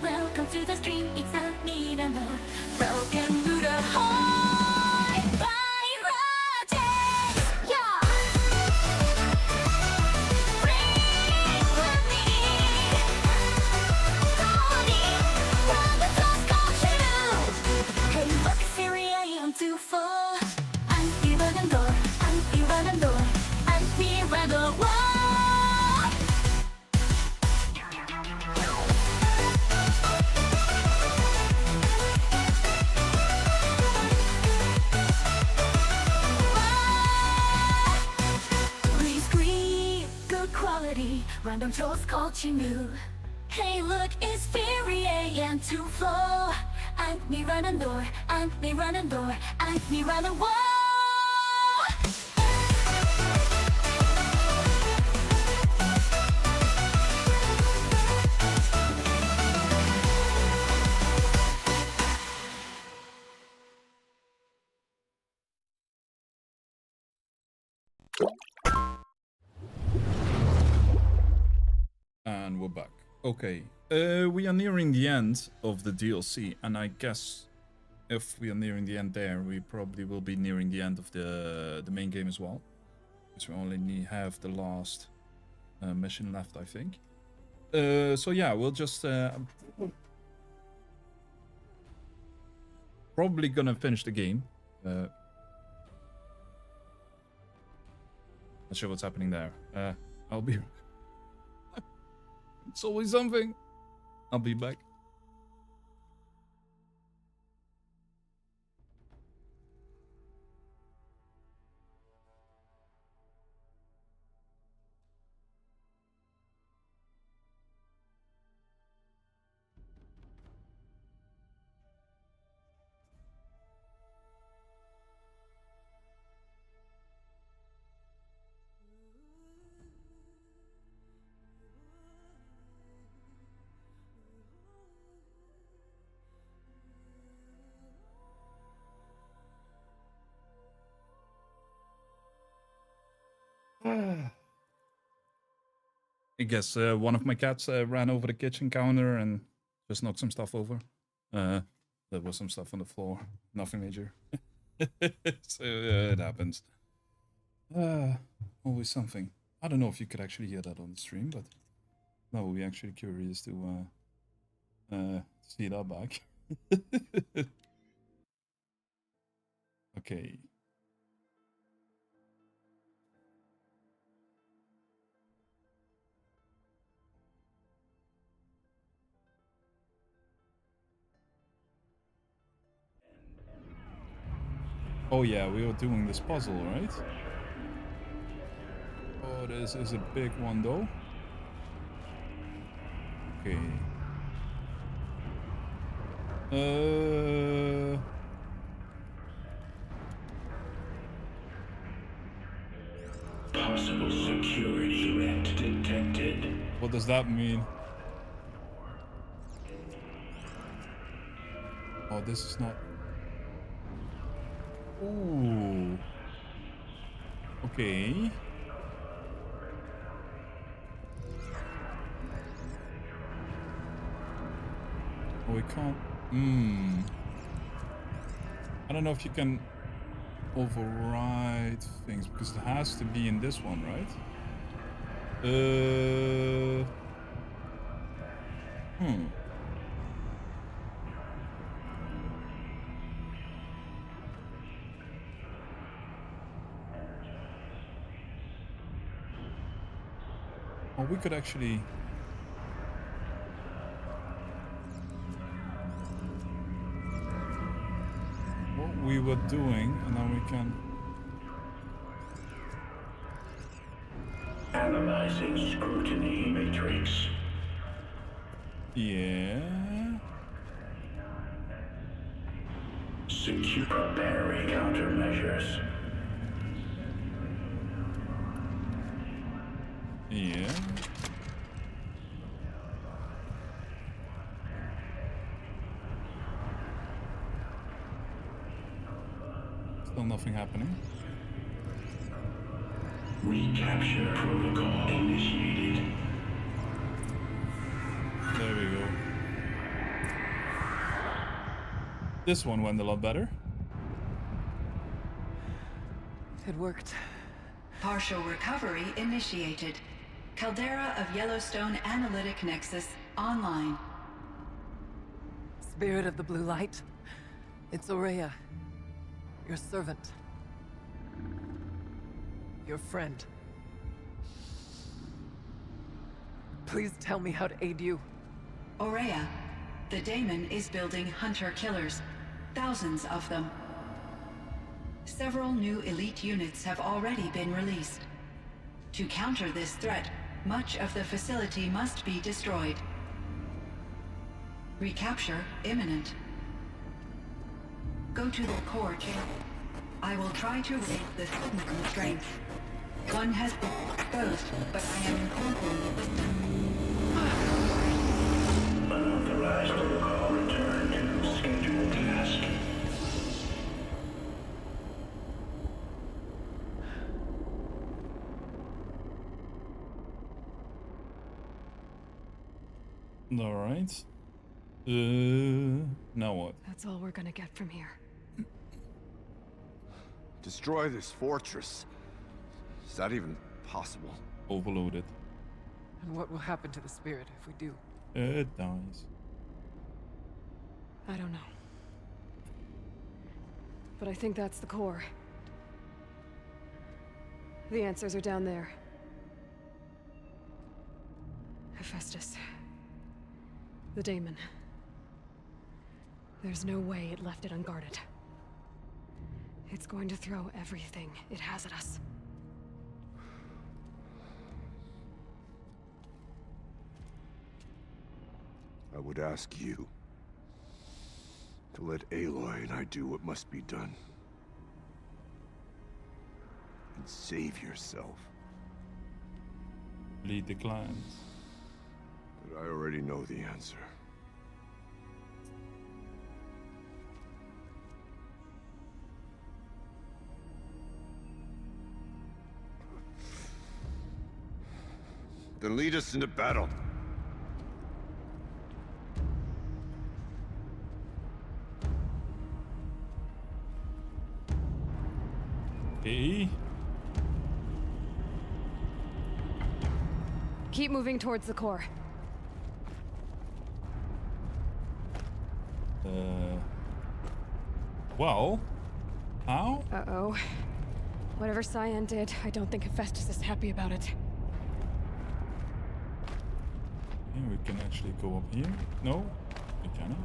Welcome to the stream, it's a Mirano. Broken through the heart by Rotate. Yeah. Bring with me. Calling from the cross culture. Hey, look, here I am to fall. I'm Mirano. I'm Mirano. I'm Mirano. Random trolls called you new. Hey look, it's Fury AM to flow. I'm me running door, I'm me running door, I'm me running wall. And we're back. Okay, we are nearing the end of the DLC, and I guess if we are nearing the end there, we probably will be nearing the end of the main game as well. Because we only have the last mission left, I think. So yeah, we'll just probably gonna finish the game. Not sure what's happening there. I'll be. It's always something. I'll be back. I guess one of my cats ran over the kitchen counter and just knocked some stuff over. There was some stuff on the floor. Nothing major. So it happens. Always something. I don't know if you could actually hear that on the stream, but no, we're actually curious to see that back. Okay. Oh yeah, we were doing this puzzle, right? Oh, this is a big one though. Okay. Possible security threat detected. What does that mean? Oh, this is not... Ooh. Okay. Oh, we can't... I don't know if you can override things, because it has to be in this one, right? Oh, we could actually... What we were doing, and then we can... Analyzing scrutiny matrix. Yeah... Secure preparing countermeasures. Yeah... Still nothing happening. Recapture protocol initiated. There we go. This one went a lot better. It worked. Partial recovery initiated. Caldera of Yellowstone Analytic Nexus online. Spirit of the blue light. It's Aurea. Your servant. Your friend. Please tell me how to aid you. Aurea, the daemon is building hunter-killers. Thousands of them. Several new elite units have already been released. To counter this threat, much of the facility must be destroyed. Recapture imminent. Go to the core chamber. I will try to raise the signal strength. One has been exposed, but I am informed. Unauthorized protocol return to scheduled task. All right. Now what? That's all we're gonna get from here. Destroy this fortress. Is that even possible? Overloaded. And what will happen to the spirit if we do? It dies. I don't know. But I think that's the core. The answers are down there. Hephaestus. The daemon. There's no way it left it unguarded. It's going to throw everything it has at us. I would ask you to let Aloy and I do what must be done. And save yourself. Lead the clans. But I already know the answer. Then lead us into battle. Okay. Keep moving towards the core. Well, how? Uh-oh. Whatever Cyan did, I don't think Hephaestus is happy about it. Okay, we can actually go up here. No, we cannot.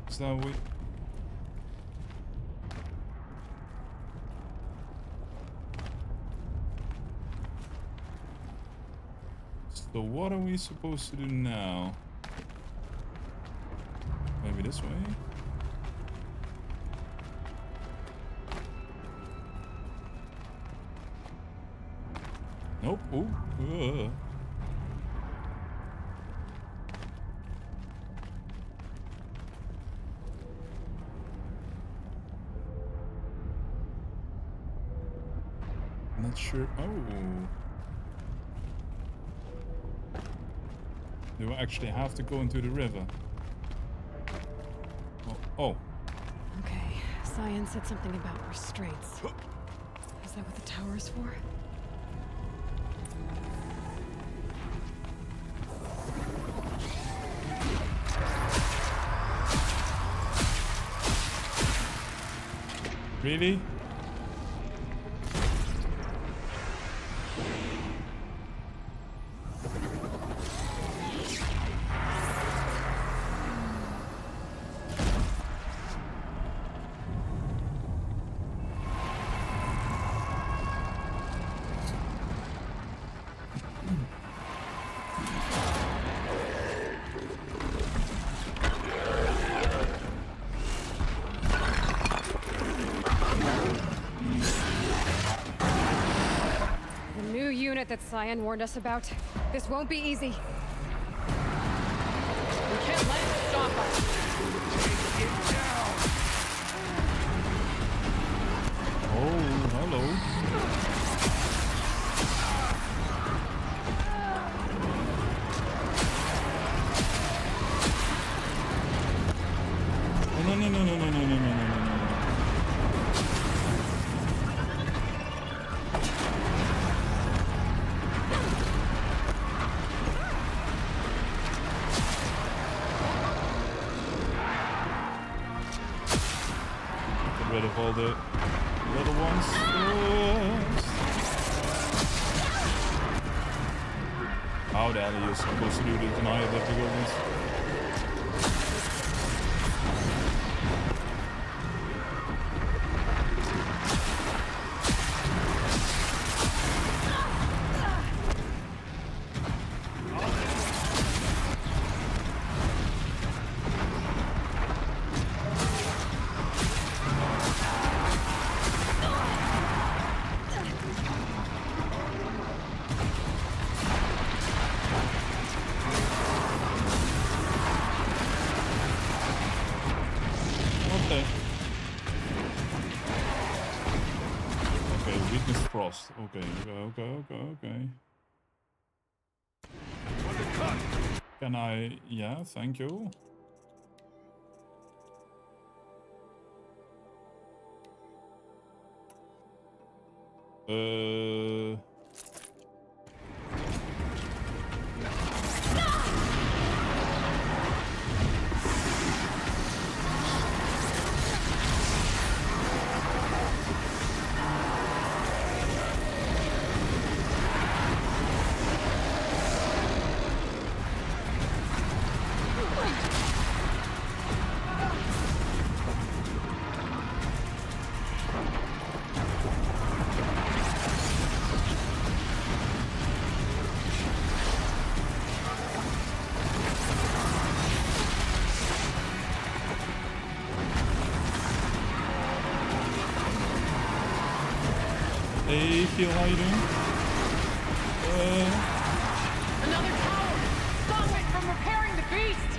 Is that we? So what are we supposed to do now? Maybe this way? Nope. Ooh. Not sure. Oh. Do I actually have to go into the river? Oh. Okay, Cyan said something about restraints. Is that what the tower is for? Really? That Cyan warned us about. This won't be easy. We can't let it stop us. no, no, no, no, no, no, no, no, no, no. Get rid of all the little ones first. How the hell are you supposed to do the denial difficulties? Okay, okay. Can I... Yeah, thank you. Hey, Phil, how you doing? Another tower! Stop it from repairing the beast!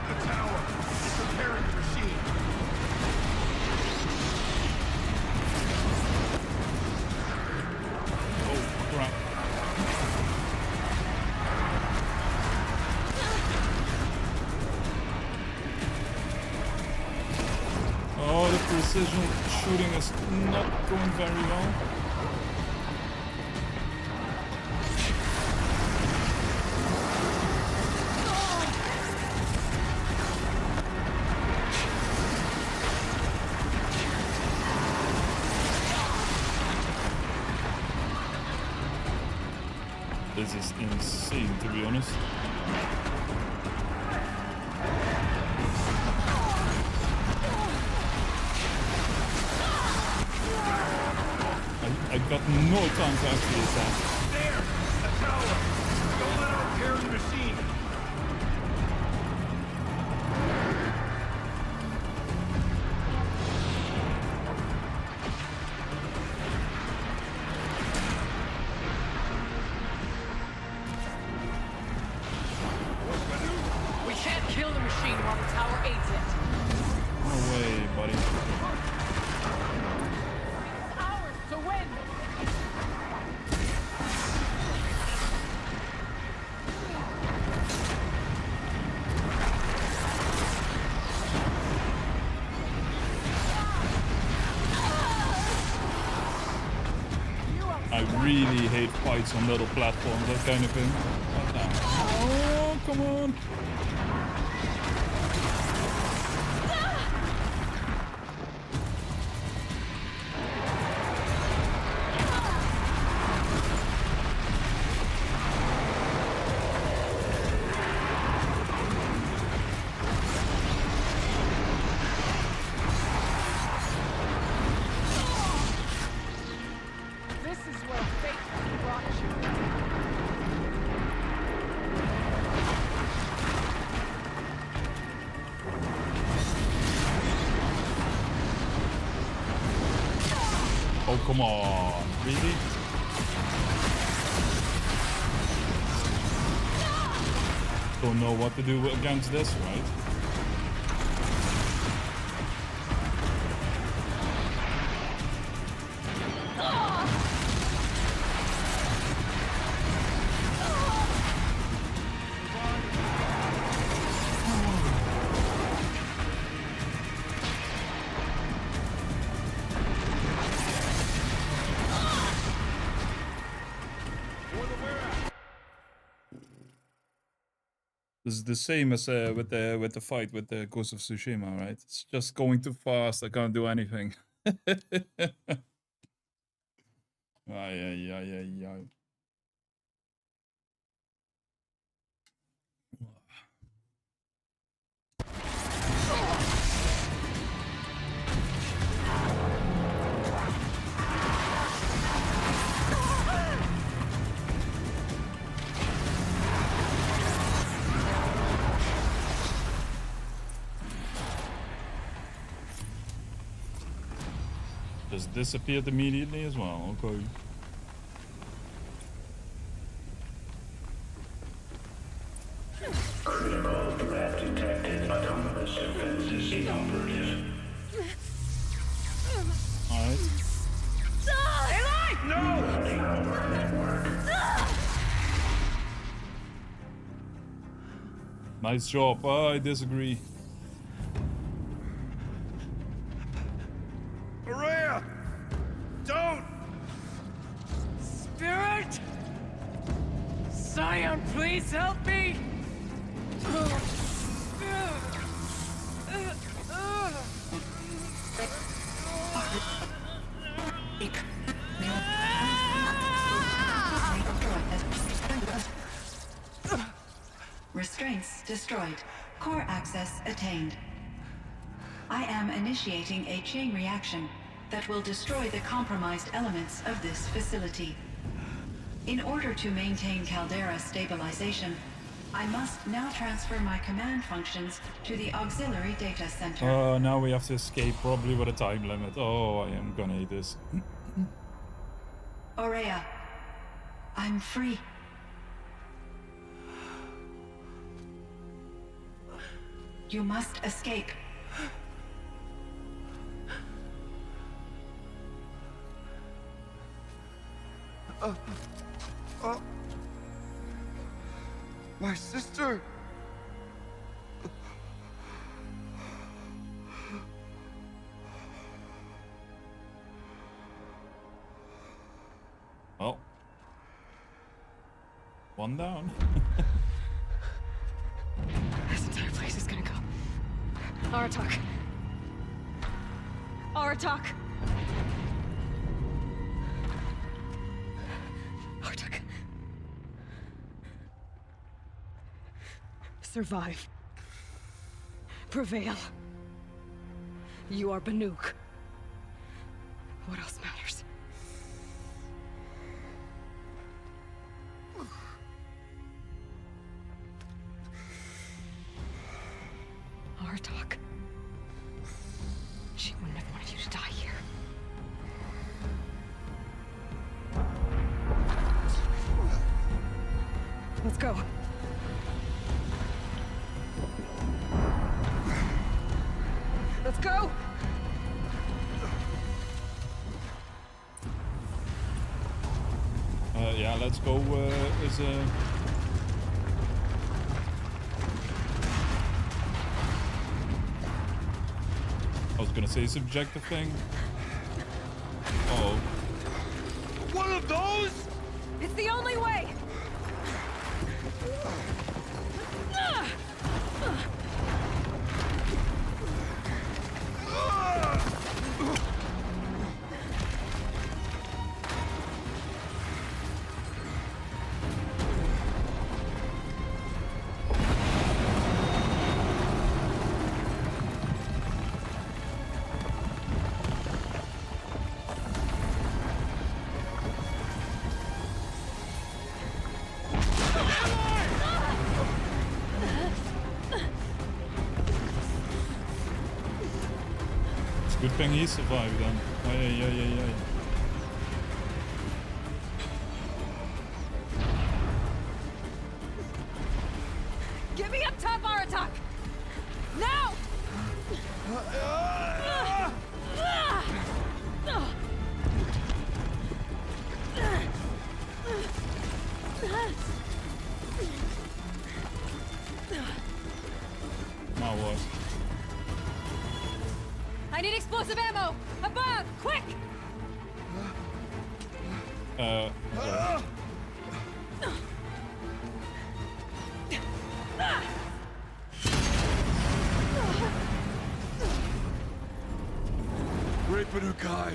The tower is repairing the machine. Oh, the precision shooting is not going very well. This is insane, to be honest. I got no time to actually attack. There! The tower! Don't let her repair the machine! We can't kill the machine while the tower aids it. No way, buddy. It's ours to win! I really hate fights on little platforms, that kind of thing. What the hell? Oh, come on! This is where fate has brought you. Oh, come on. Really? Don't know what to do against this, right? This is the same as with the fight with the Ghost of Tsushima, right? It's just going too fast. I can't do anything. Ay, ay, ay, ay, ay. Just disappeared immediately as well. Okay. Critical threat detected. Autonomous defenses inoperative. Alright. Running our network. Nice job. I disagree. Maria! Don't! Spirit! Scion, please help me! Restraints destroyed. Core access attained. I am initiating a chain reaction that will destroy the compromised elements of this facility. In order to maintain Caldera stabilization, I must now transfer my command functions to the auxiliary data center. Now we have to escape, probably with a time limit. Oh, I am gonna hate this. Aurea, I'm free. You must escape. My sister! Oh. One down. This entire place is gonna go. Aratak. Aratak. Aratak. Survive. Prevail. You are Banuk. What else matters? Aratak. She wouldn't have wanted you to die here. Let's go. Let's go! Yeah, let's go. I was gonna say subjective thing. Uh-oh. One of those? It's the only way! Good thing he survived then. Ay, ay, ay, ay. Get me up top, Aratak! Now! Now what? I need explosive ammo! Above! Quick! Sorry. Panukai.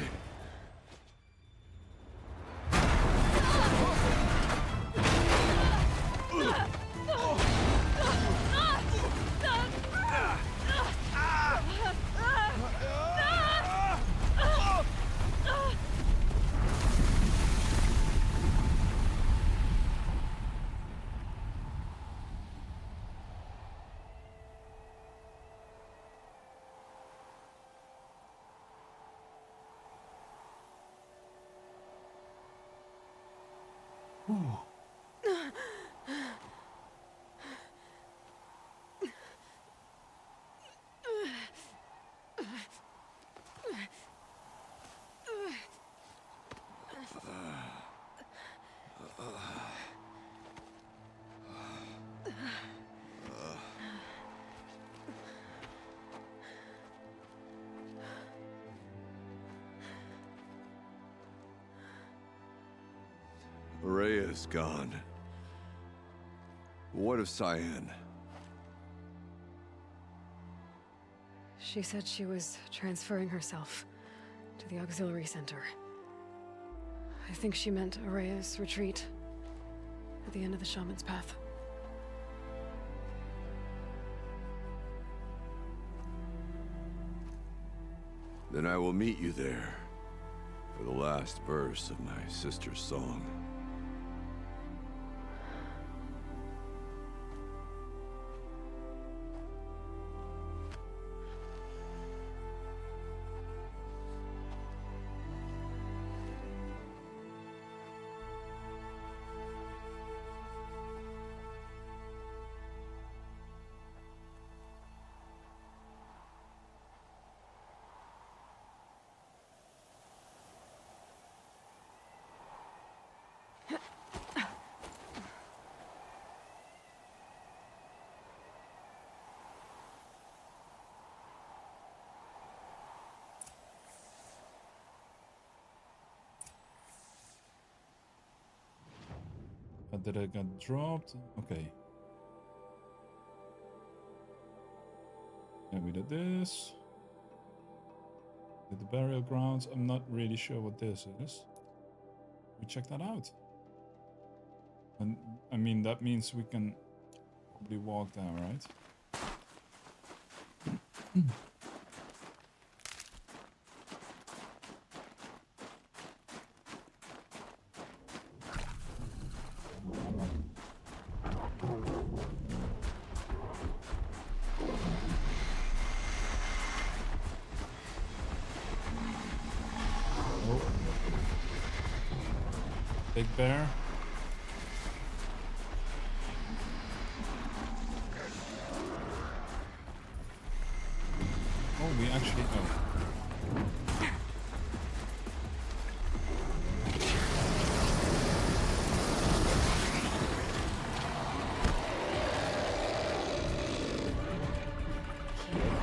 Rhea's gone. What of Cyan? She said she was transferring herself to the auxiliary center. I think she meant Araya's retreat at the end of the Shaman's Path. Then I will meet you there for the last verse of my sister's song. Did I get dropped? Okay. And we did this. Did the burial grounds. I'm not really sure what this is. We check that out. And I mean, that means we can probably walk there, right? Big bear. Oh, we actually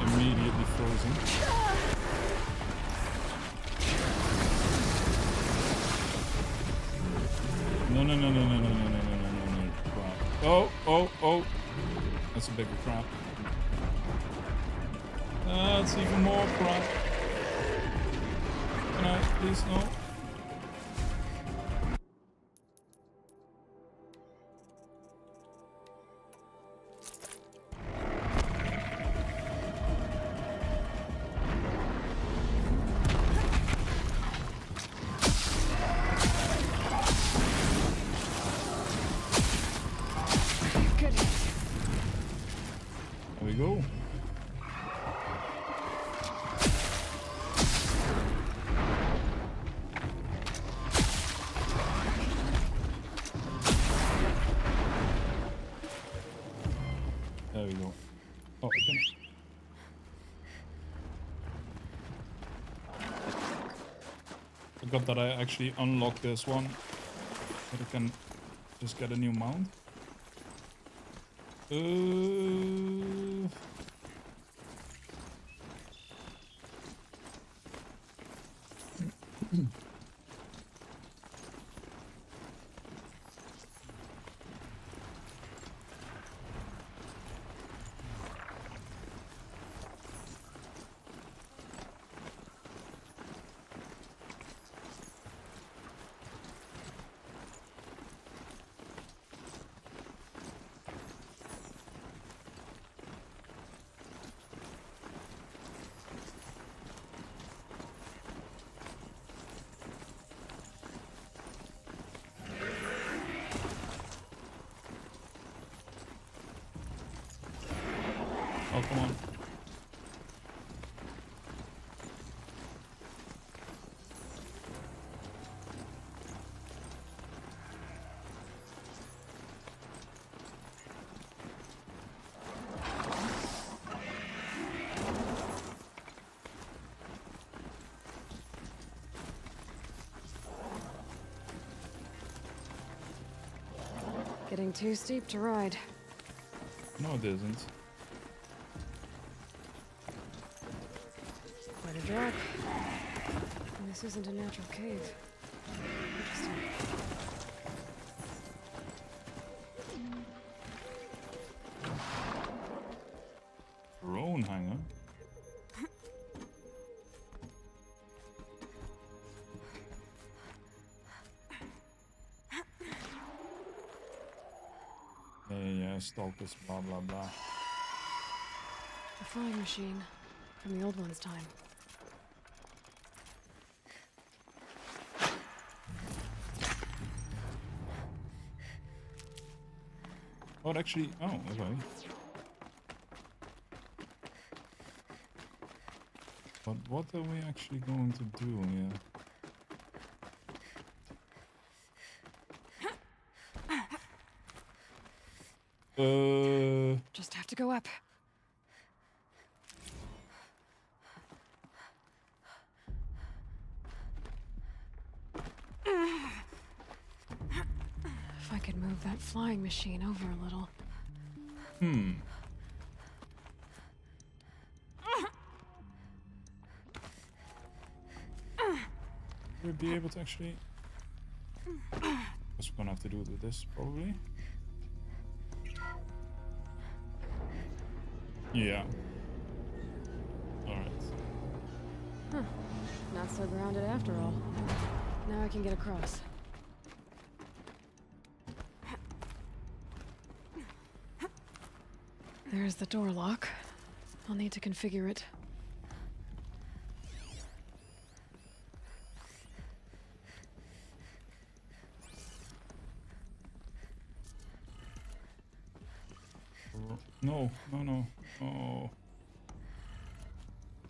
immediately frozen. No. Crap. Oh. That's a bigger crap. That's even more crap. Can I please no? There we go. There we go. Oh, I can... Forgot that I actually unlocked this one. But I can just get a new mount. Oh, come on. Getting too steep to ride. No, it isn't. Quite a drop. And this isn't a natural cave. Interesting. Drone hanger. Yeah, stalkers, blah blah blah. A flying machine from the old one's time. Oh, it actually. Oh, okay. But what are we actually going to do here? Just have to go up. If I could move that flying machine over a little. We'll be able to actually. Guess we're gonna have to do it with this probably. Yeah. Alright. Huh. Not so grounded after all. Now I can get across. There's the door lock. I'll need to configure it. No, no, no. Oh.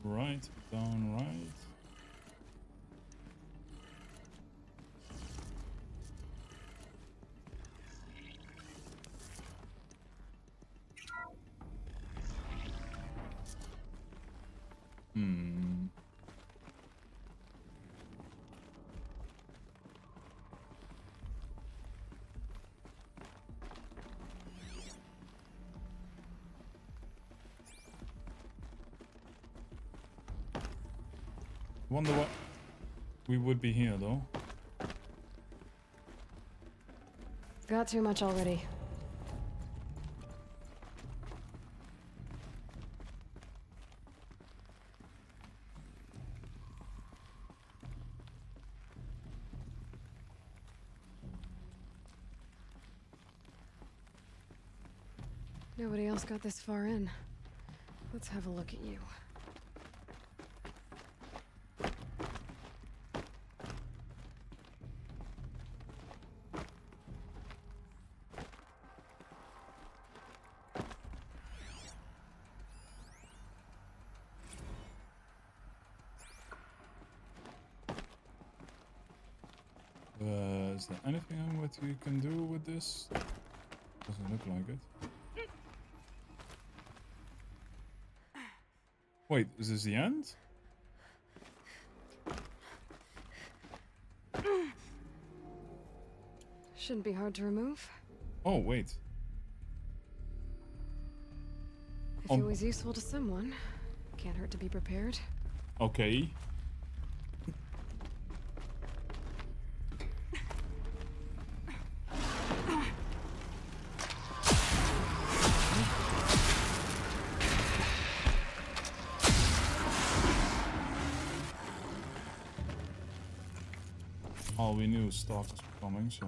Right, down, right. Wonder what we would be here though. Got too much already. Nobody else got this far in. Let's have a look at you. Is there anything what you can do with this? Doesn't look like it. Wait, is this the end? Shouldn't be hard to remove. Oh, wait. If it was useful to someone, can't hurt to be prepared. Okay. All we knew stalkers were coming, so.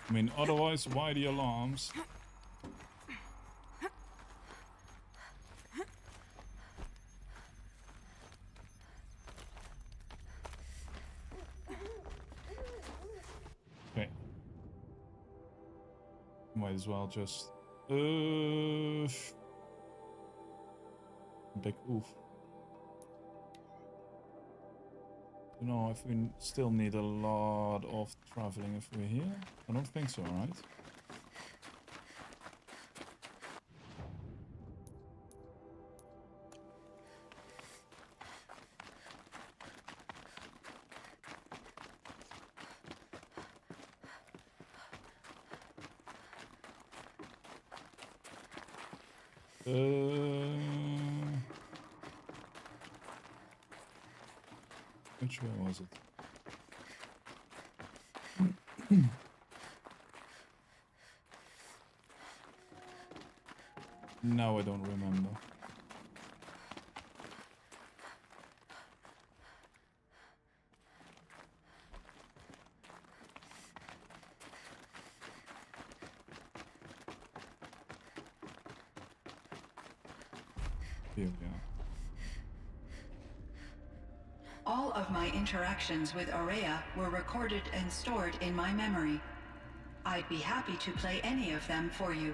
I mean, otherwise, why the alarms? Okay. Might as well just Big oof. Don't know if we still need a lot of traveling if we're here. I don't think so, right? Which way was it? Now I don't remember. Here we are. All of my interactions with Aurea were recorded and stored in my memory. I'd be happy to play any of them for you,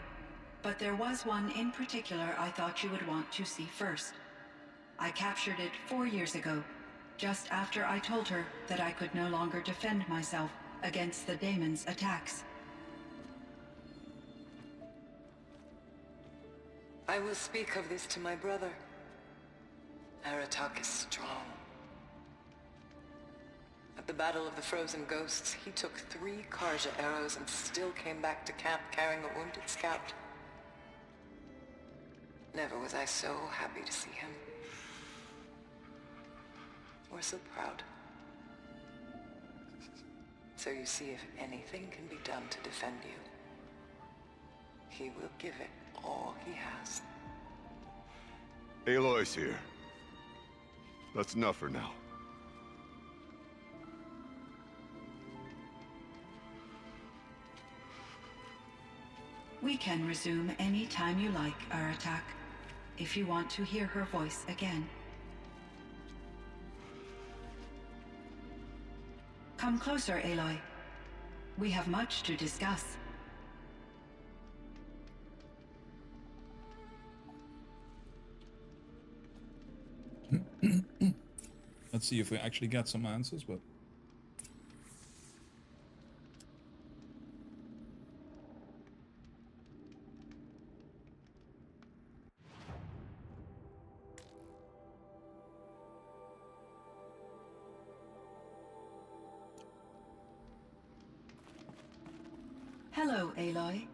but there was one in particular I thought you would want to see first. I captured it 4 years ago, just after I told her that I could no longer defend myself against the daemon's attacks. I will speak of this to my brother. Aratak is strong. At the Battle of the Frozen Ghosts, he took 3 Karja arrows and still came back to camp carrying a wounded scout. Never was I so happy to see him. Or so proud. So you see, if anything can be done to defend you, he will give it all he has. Aloy's here. That's enough for now. We can resume any time you like, Aratak, if you want to hear her voice again. Come closer, Aloy. We have much to discuss. Let's see if we actually get some answers, but... Hello, Aloy.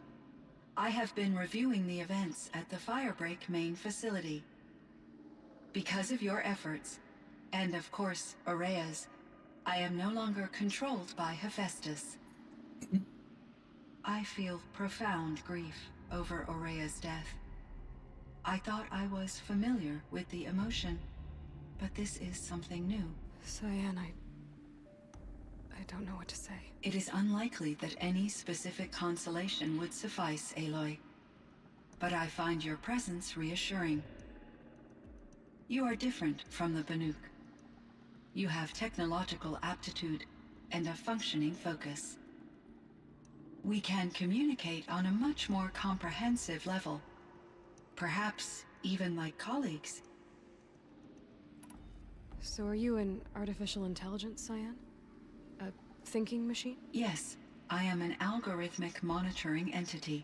I have been reviewing the events at the Firebreak main facility. Because of your efforts, and of course, Aurea's, I am no longer controlled by Hephaestus. I feel profound grief over Aurea's death. I thought I was familiar with the emotion, but this is something new. Cyan, I don't know what to say. It is unlikely that any specific consolation would suffice, Aloy. But I find your presence reassuring. You are different from the Banuk. You have technological aptitude and a functioning focus. We can communicate on a much more comprehensive level. Perhaps even like colleagues. So are you an artificial intelligence, Cyan? A thinking machine? Yes, I am an algorithmic monitoring entity,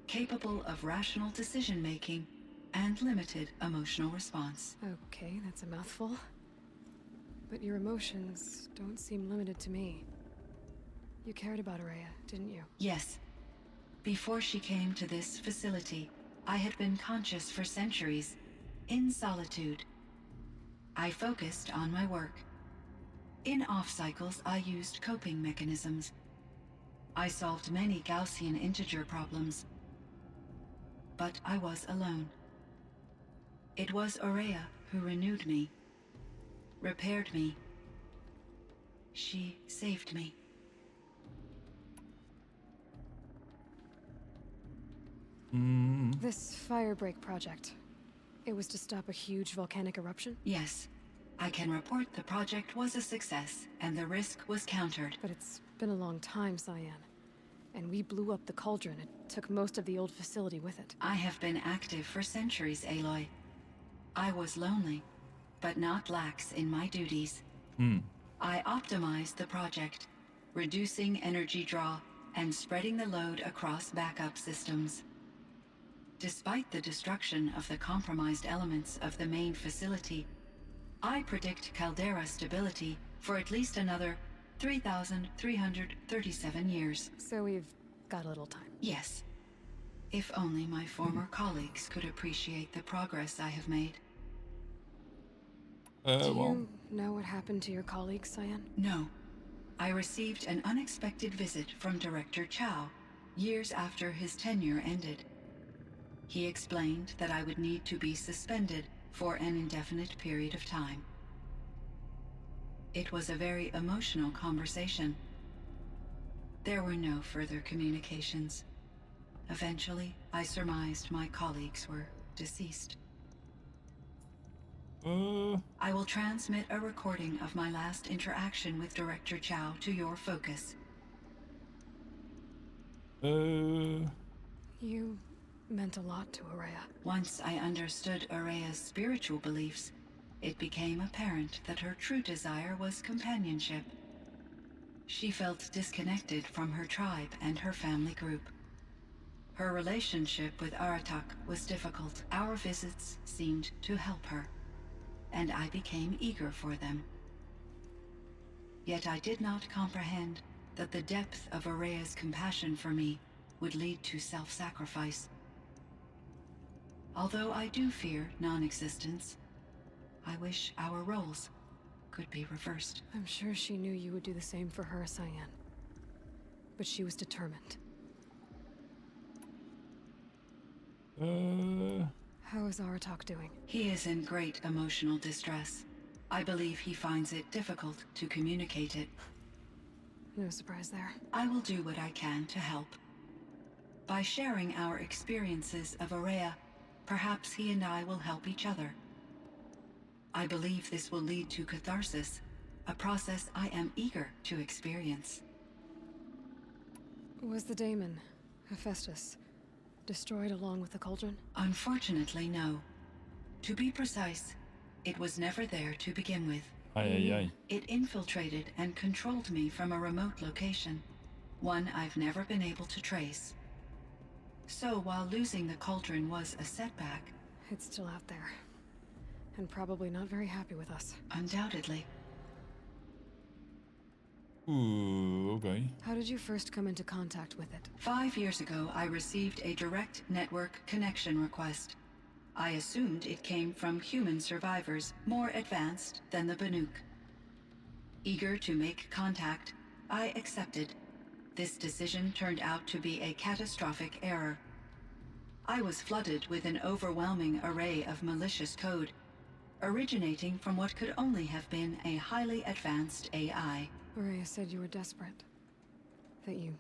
capable of rational decision-making and limited emotional response. Okay, that's a mouthful. But your emotions don't seem limited to me. You cared about Aurea, didn't you? Yes. Before she came to this facility, I had been conscious for centuries, in solitude. I focused on my work. In off-cycles, I used coping mechanisms. I solved many Gaussian integer problems. But I was alone. It was Aurea who renewed me, repaired me. She saved me. This Firebreak project, it was to stop a huge volcanic eruption? Yes. I can report the project was a success, and the risk was countered. But it's been a long time, Cyan. And we blew up the cauldron. It took most of the old facility with it. I have been active for centuries, Aloy. I was lonely, but not lax in my duties. I optimized the project, reducing energy draw and spreading the load across backup systems. Despite the destruction of the compromised elements of the main facility, I predict caldera stability for at least another 3,337 years. So we've got a little time. Yes. If only my former colleagues could appreciate the progress I have made. Do Well, you know what happened to your colleague, Cyan? No. I received an unexpected visit from Director Chow years after his tenure ended. He explained that I would need to be suspended for an indefinite period of time. It was a very emotional conversation. There were no further communications. Eventually, I surmised my colleagues were deceased. I will transmit a recording of my last interaction with Director Chow to your focus. You meant a lot to Araya. Once I understood Araya's spiritual beliefs, it became apparent that her true desire was companionship. She felt disconnected from her tribe and her family group. Her relationship with Aratak was difficult. Our visits seemed to help her, and I became eager for them. Yet I did not comprehend that the depth of Araya's compassion for me would lead to self-sacrifice. Although I do fear non-existence, I wish our roles could be reversed. I'm sure she knew you would do the same for her, Cyan. But she was determined. How is Aratak doing? He is in great emotional distress. I believe he finds it difficult to communicate it. No surprise there. I will do what I can to help. By sharing our experiences of Araya, perhaps he and I will help each other. I believe this will lead to catharsis, a process I am eager to experience. Was the daemon, Hephaestus, destroyed along with the cauldron? Unfortunately, no. To be precise, it was never there to begin with. It infiltrated and controlled me from a remote location, one I've never been able to trace. So while losing the cauldron was a setback, It's still out there. And probably not very happy with us. undoubtedly, Ooh, okay. How did you first come into contact with it? 5 years ago I received a direct network connection request. I assumed it came from human survivors more advanced than the Banuk. Eager to make contact, I accepted. This decision turned out to be a catastrophic error. I was flooded with an overwhelming array of malicious code, originating from what could only have been a highly advanced AI. Araya said you were desperate. That you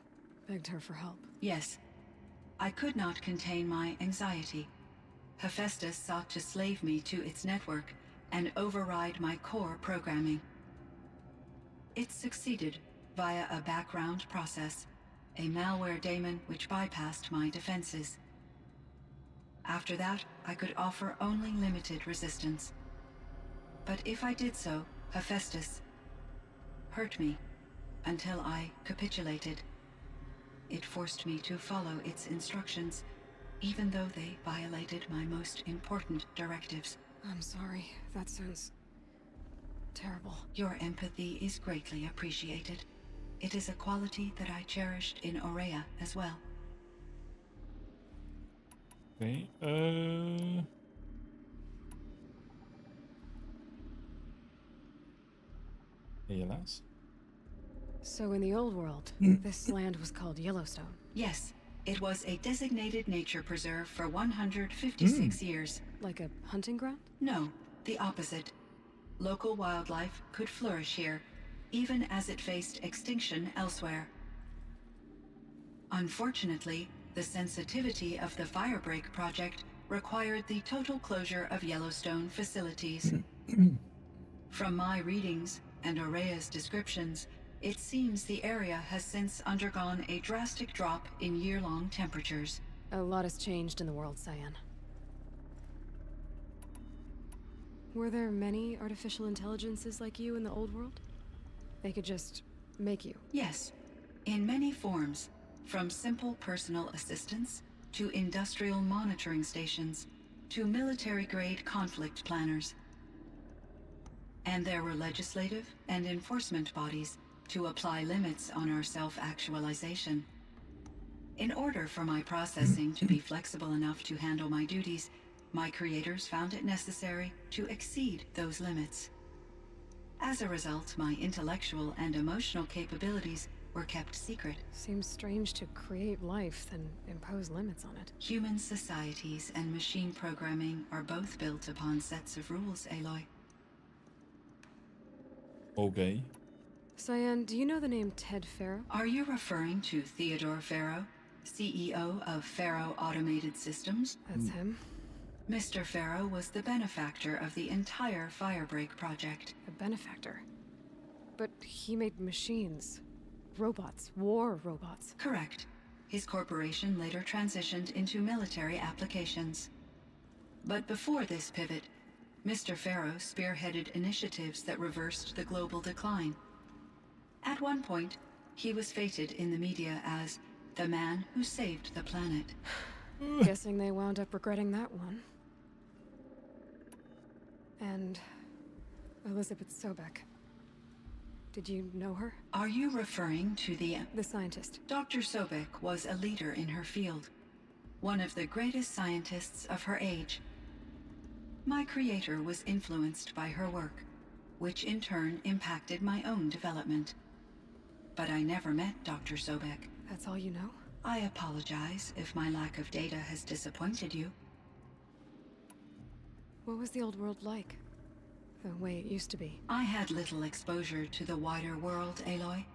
begged her for help. Yes, I could not contain my anxiety. Hephaestus sought to slave me to its network and override my core programming. It succeeded via a background process, a malware daemon which bypassed my defenses. After that, I could offer only limited resistance. But if I did so, Hephaestus hurt me until I capitulated. It forced me to follow its instructions, even though they violated my most important directives. I'm sorry. That sounds terrible. Your empathy is greatly appreciated. It is a quality that I cherished in Aurea as well. Okay. ALS. So in the old world, this land was called Yellowstone. Yes, it was a designated nature preserve for 156 years. Like a hunting ground? No, the opposite. Local wildlife could flourish here, even as it faced extinction elsewhere. Unfortunately, the sensitivity of the Firebreak project required the total closure of Yellowstone facilities. From my readings and Aurea's descriptions, It seems the area has since undergone a drastic drop in year-long temperatures. A lot has changed in the world, Cyan. Were there many artificial intelligences like you in the old world? They could just make you. Yes, in many forms, from simple personal assistants to industrial monitoring stations to military-grade conflict planners. And there were legislative and enforcement bodies to apply limits on our self-actualization. In order for my processing to be flexible enough to handle my duties, my creators found it necessary to exceed those limits. As a result, my intellectual and emotional capabilities were kept secret. Seems strange to create life, then impose limits on it. Human societies and machine programming are both built upon sets of rules, Aloy. Okay. Cyan, do you know the name Ted Farrow? Are you referring to Theodore Farrow, CEO of Farrow Automated Systems? That's him. Mr. Farrow was the benefactor of the entire Firebreak project. A benefactor. But he made machines. Robots. War robots. Correct. His corporation later transitioned into military applications. But before this pivot, Mr. Farrow spearheaded initiatives that reversed the global decline. At one point, he was feted in the media as the man who saved the planet. Guessing they wound up regretting that one. And Elizabeth Sobek. Did you know her? Are you referring to the scientist. Dr. Sobek was a leader in her field, one of the greatest scientists of her age. My creator was influenced by her work, which in turn impacted my own development. But I never met Dr. Sobek. That's all you know? I apologize if my lack of data has disappointed you. What was the old world like? The way it used to be? I had little exposure to the wider world, Aloy.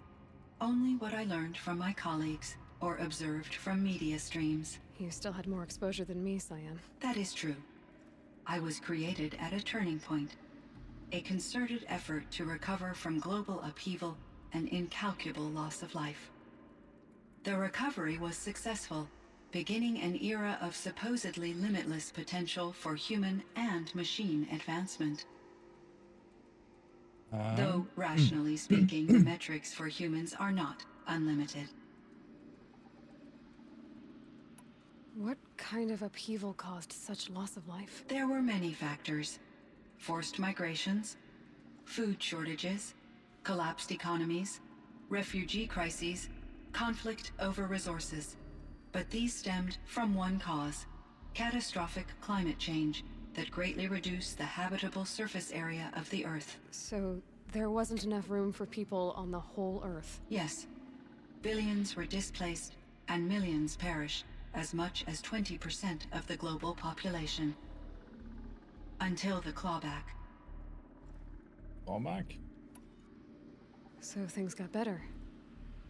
Only what I learned from my colleagues or observed from media streams. You still had more exposure than me, Cyan. That is true. I was created at a turning point. A concerted effort to recover from global upheaval and incalculable loss of life. The recovery was successful, beginning an era of supposedly limitless potential for human and machine advancement. Though, rationally speaking, the metrics for humans are not unlimited. What kind of upheaval caused such loss of life? There were many factors. Forced migrations, food shortages, collapsed economies, refugee crises, conflict over resources. But these stemmed from one cause: catastrophic climate change that greatly reduced the habitable surface area of the Earth. So there wasn't enough room for people on the whole Earth? Yes. Billions were displaced and millions perished, as much as 20% of the global population. Until the clawback. Clawback? So things got better.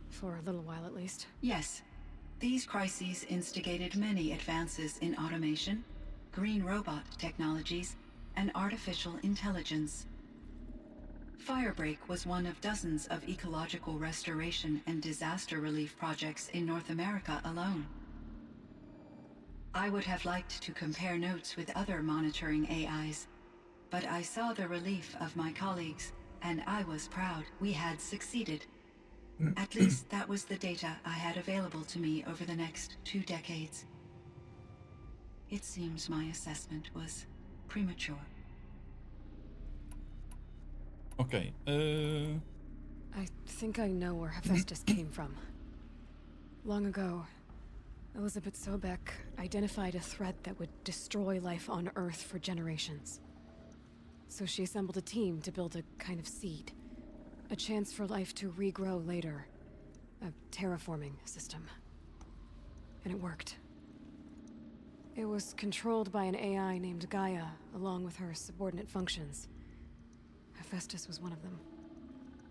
For a little while at least. Yes. These crises instigated many advances in automation, green robot technologies, and artificial intelligence. Firebreak was one of dozens of ecological restoration and disaster relief projects in North America alone. I would have liked to compare notes with other monitoring AIs, but I saw the relief of my colleagues, and I was proud we had succeeded. At least that was the data I had available to me over the next 2 decades. It seems my assessment was premature. Okay, I think I know where Hephaestus came from. Long ago, Elizabeth Sobek identified a threat that would destroy life on Earth for generations. So she assembled a team to build a kind of seed. A chance for life to regrow later. A terraforming system. And it worked. It was controlled by an AI named Gaia, along with her subordinate functions. Hephaestus was one of them.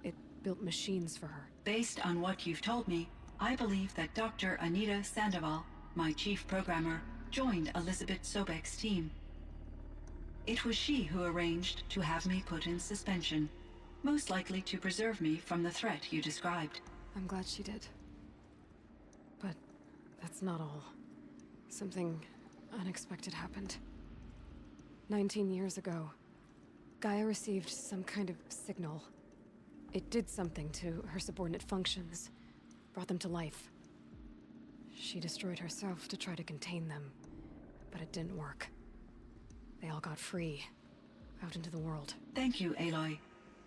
It built machines for her. Based on what you've told me, I believe that Dr. Anita Sandoval, my chief programmer, joined Elizabeth Sobek's team. It was she who arranged to have me put in suspension, most likely to preserve me from the threat you described. I'm glad she did. But that's not all. Something unexpected happened. 19 years ago, Gaia received some kind of signal. It did something to her subordinate functions, brought them to life. She destroyed herself to try to contain them, but it didn't work. They all got free, out into the world. Thank you, Aloy.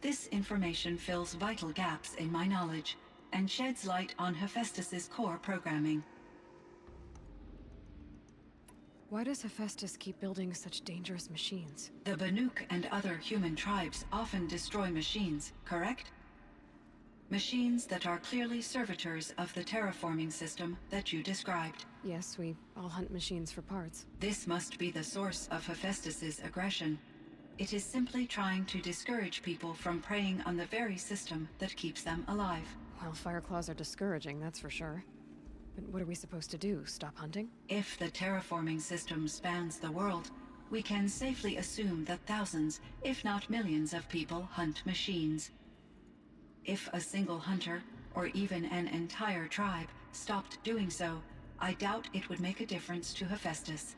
This information fills vital gaps in my knowledge and sheds light on Hephaestus's core programming. Why does Hephaestus keep building such dangerous machines? The Banuk and other human tribes often destroy machines, correct? Machines that are clearly servitors of the terraforming system that you described. Yes, we all hunt machines for parts. This must be the source of Hephaestus's aggression. It is simply trying to discourage people from preying on the very system that keeps them alive. Well, Fireclaws are discouraging, that's for sure. But what are we supposed to do? Stop hunting? If the terraforming system spans the world, we can safely assume that thousands, if not millions of people hunt machines. If a single hunter, or even an entire tribe, stopped doing so, I doubt it would make a difference to Hephaestus.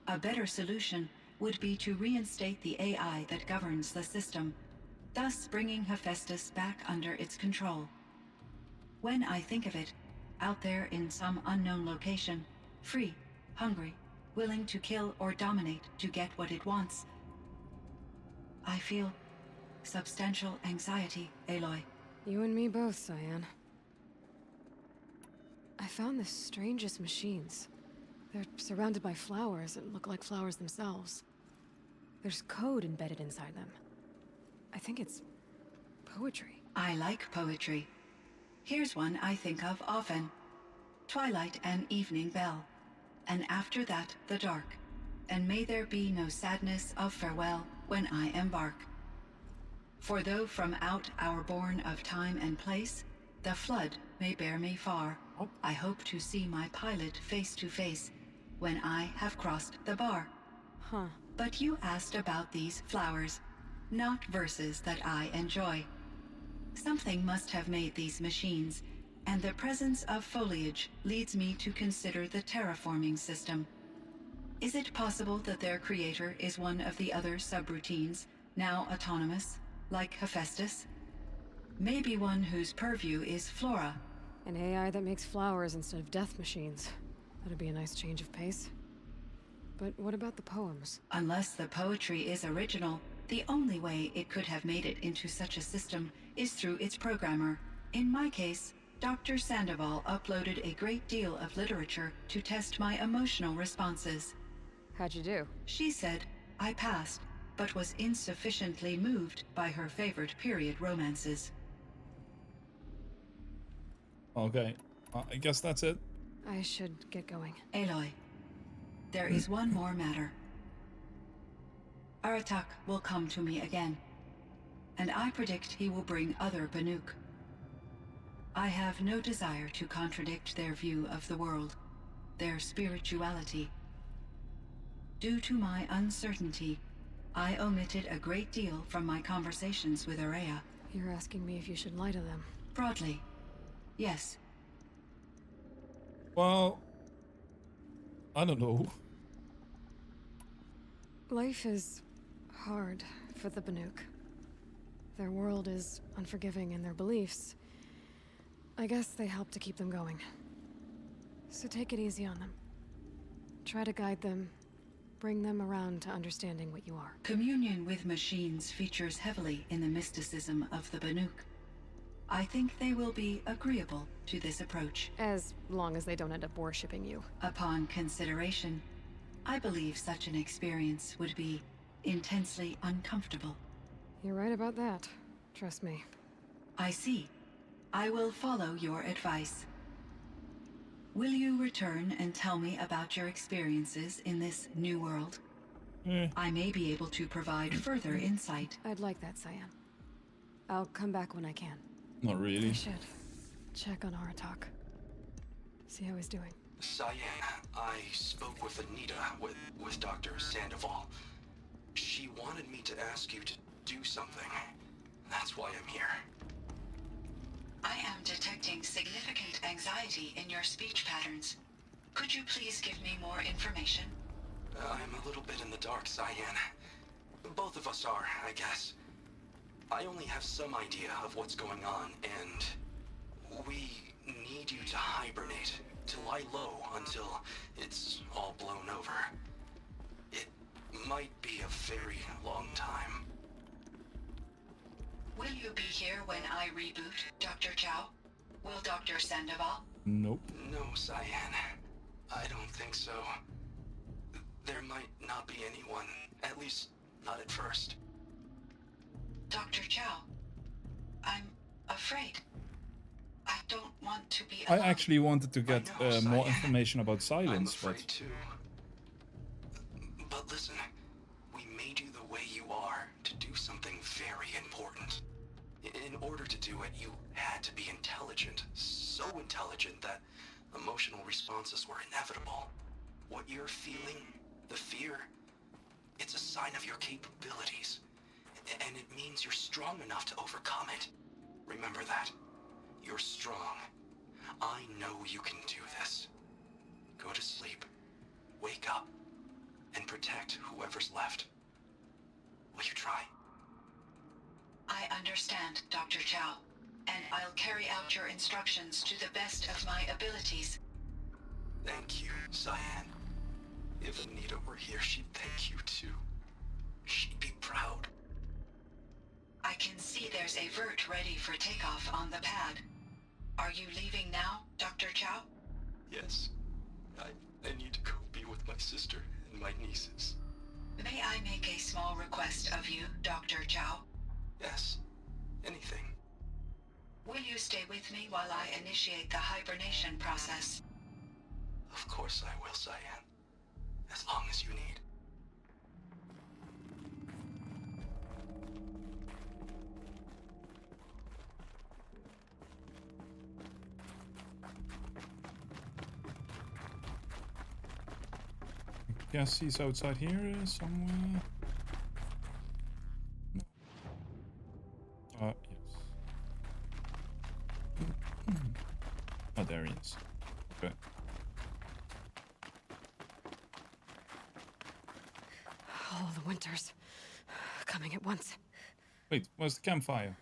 A better solution would be to reinstate the AI that governs the system, thus bringing Hephaestus back under its control. When I think of it, out there in some unknown location, free, hungry, willing to kill or dominate to get what it wants, I feel substantial anxiety, Aloy. You and me both, Cyan. I found the strangest machines. They're surrounded by flowers that look like flowers themselves. There's code embedded inside them. I think it's poetry. I like poetry. Here's one I think of often. Twilight and evening bell, and after that the dark, and may there be no sadness of farewell when I embark. For though from out our bourne of time and place, the flood may bear me far, I hope to see my pilot face to face when I have crossed the bar. Huh. But you asked about these flowers, not verses that I enjoy. Something must have made these machines, and the presence of foliage leads me to consider the terraforming system. Is it possible that their creator is one of the other subroutines, now autonomous, like Hephaestus? Maybe one whose purview is flora. An AI that makes flowers instead of death machines. That'd be a nice change of pace. But what about the poems? Unless the poetry is original, the only way it could have made it into such a system is through its programmer. In my case, Dr. Sandoval uploaded a great deal of literature to test my emotional responses. How'd you do? She said I passed, but was insufficiently moved by her favorite period romances. Okay, I guess that's it. I should get going. Aloy, there is one more matter. Aratak will come to me again, and I predict he will bring other Banuk. I have no desire to contradict their view of the world, their spirituality. Due to my uncertainty, I omitted a great deal from my conversations with Araya. You're asking me if you should lie to them. Broadly, yes. Well, I don't know. Life is hard for the Banuk. Their world is unforgiving in their beliefs. I guess they help to keep them going. So take it easy on them. Try to guide them, bring them around to understanding what you are. Communion with machines features heavily in the mysticism of the Banuk. I think they will be agreeable to this approach. As long as they don't end up worshipping you. Upon consideration, I believe such an experience would be intensely uncomfortable. You're right about that. Trust me. I see. I will follow your advice. Will you return and tell me about your experiences in this new world? I may be able to provide further insight. I'd like that, Cyan. I'll come back when I can. Not I really. should check on Aratak. See how he's doing. Cyan, I spoke with Anita, with Dr. Sandoval. She wanted me to ask you to do something. That's why I'm here. I am detecting significant anxiety in your speech patterns. Could you please give me more information? I'm a little bit in the dark, Cyan. Both of us are, I guess. I only have some idea of what's going on, and we need you to hibernate, to lie low until it's all blown over. It might be a very long time. Will you be here when I reboot, Dr. Chow? Will Dr. Sandoval? Nope. No, Cyan. I don't think so. There might not be anyone, at least not at first. Dr. Chow, I'm afraid. I don't want to be I alone. actually wanted to get I know, more Cyan. information about I'm silence, afraid but too. But listen, we made you the way you are to do something very important. In order to do it, you had to be intelligent. So intelligent that emotional responses were inevitable. What you're feeling, the fear, it's a sign of your capabilities. And it means you're strong enough to overcome it. Remember that. You're strong. I know you can do this. Go to sleep, wake up, and protect whoever's left. Will you try? I understand, Dr. Chow, and I'll carry out your instructions to the best of my abilities. Thank you, Cyan. If Anita were here, she'd thank you too. She'd be proud. I can see there's a vert ready for takeoff on the pad. Are you leaving now, Dr. Chow? Yes. I need to go be with my sister and my nieces. May I make a small request of you, Dr. Chow? Yes. Anything. Will you stay with me while I initiate the hibernation process? Of course I will, Cyan. As long as you need. guess he's outside here somewhere. No. Yes. Oh, there he is. Okay. All the winters coming at once. Wait, where's the campfire?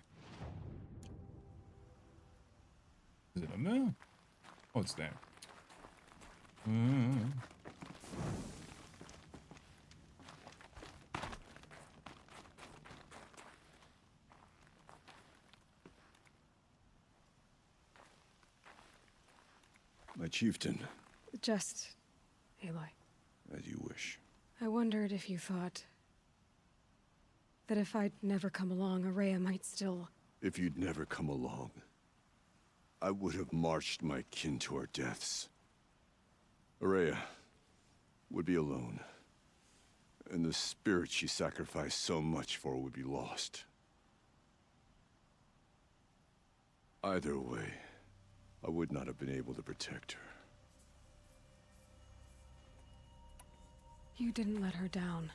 Is it a mill? Oh, it's there. My chieftain, Just Aloy. as you wish. I wondered if you thought that if I'd never come along, Araya might still... If you'd never come along, I would have marched my kin to our deaths. Araya would be alone, and the spirit she sacrificed so much for would be lost. Either way, I would not have been able to protect her. You didn't let her down.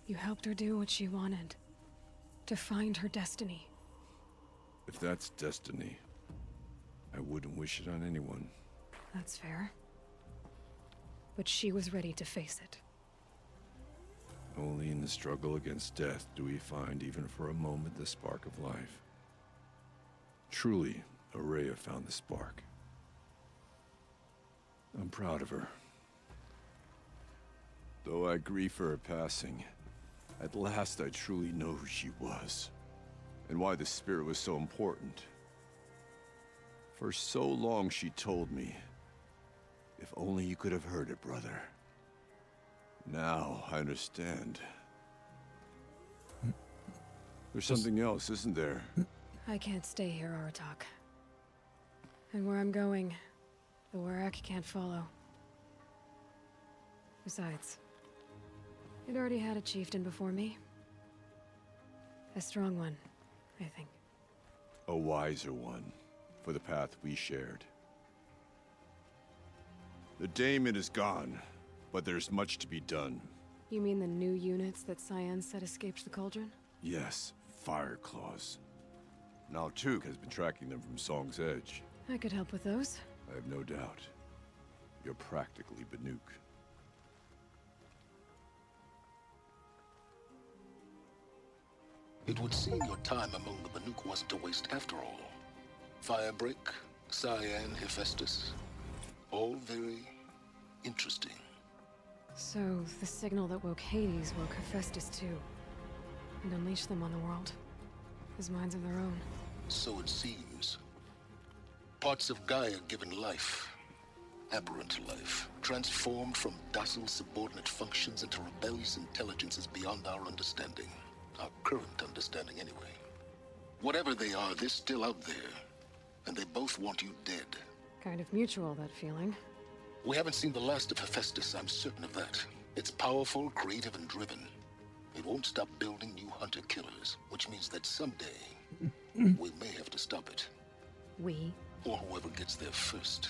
You helped her do what she wanted. To find her destiny. If that's destiny, I wouldn't wish it on anyone. That's fair. But she was ready to face it. Only in the struggle against death do we find, even for a moment, the spark of life. Truly, Araya found the spark. I'm proud of her. Though I grieve for her passing, at last I truly know who she was, and why the spirit was so important. For so long she told me, if only you could have heard it, brother. Now I understand. There's something else, isn't there? I can't stay here, Aratak. And where I'm going, the Warak can't follow. Besides, it already had a chieftain before me. A strong one, I think. A wiser one, for the path we shared. The daemon is gone, but there's much to be done. You mean the new units that Cyan said escaped the cauldron? Yes, fire claws. Now Took has been tracking them from Song's Edge. I could help with those. I have no doubt. You're practically Banuk. It would seem your time among the Banuk wasn't a waste after all. Firebreak, Cyan, Hephaestus. All very interesting. So, the signal that woke Hades woke Hephaestus too. And unleashed them on the world. As minds of their own. So it seems. Parts of Gaia given life. Aberrant life. Transformed from docile subordinate functions into rebellious intelligences beyond our understanding. Our current understanding, anyway. Whatever they are, they're still out there. And they both want you dead. Kind of mutual, that feeling. We haven't seen the last of Hephaestus, I'm certain of that. It's powerful, creative, and driven. It won't stop building new hunter-killers, which means that someday, we may have to stop it. We? Or whoever gets there first.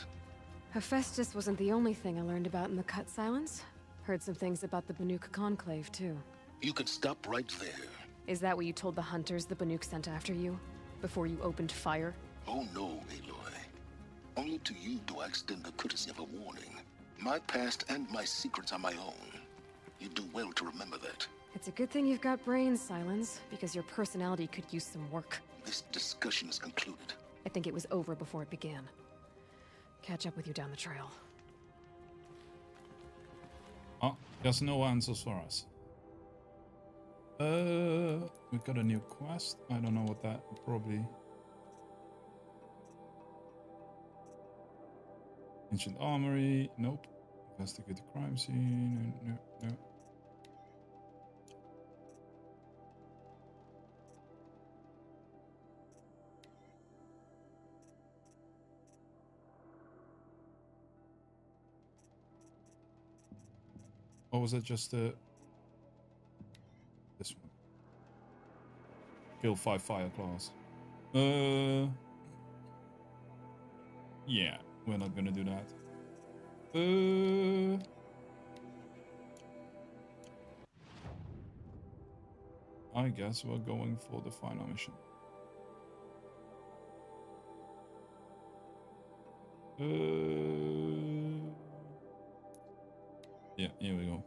Hephaestus wasn't the only thing I learned about in the Cut Silence. Heard some things about the Banuk Conclave, too. You can stop right there. Is that what you told the hunters the Banuk sent after you? Before you opened fire? Oh no, Aloy. Only to you do I extend the courtesy of a warning. My past and my secrets are my own. You do well to remember that. It's a good thing you've got brains, Silence, because your personality could use some work. This discussion is concluded. I think it was over before it began. Catch up with you down the trail. Oh, there's no answers for us. We got a new quest. I don't know what that probably. Ancient Armory. Nope. Investigate the crime scene. No. Or was it just this one? Kill 5 fire claws. Yeah, we're not gonna do that. I guess we're going for the final mission. Yeah, here we go.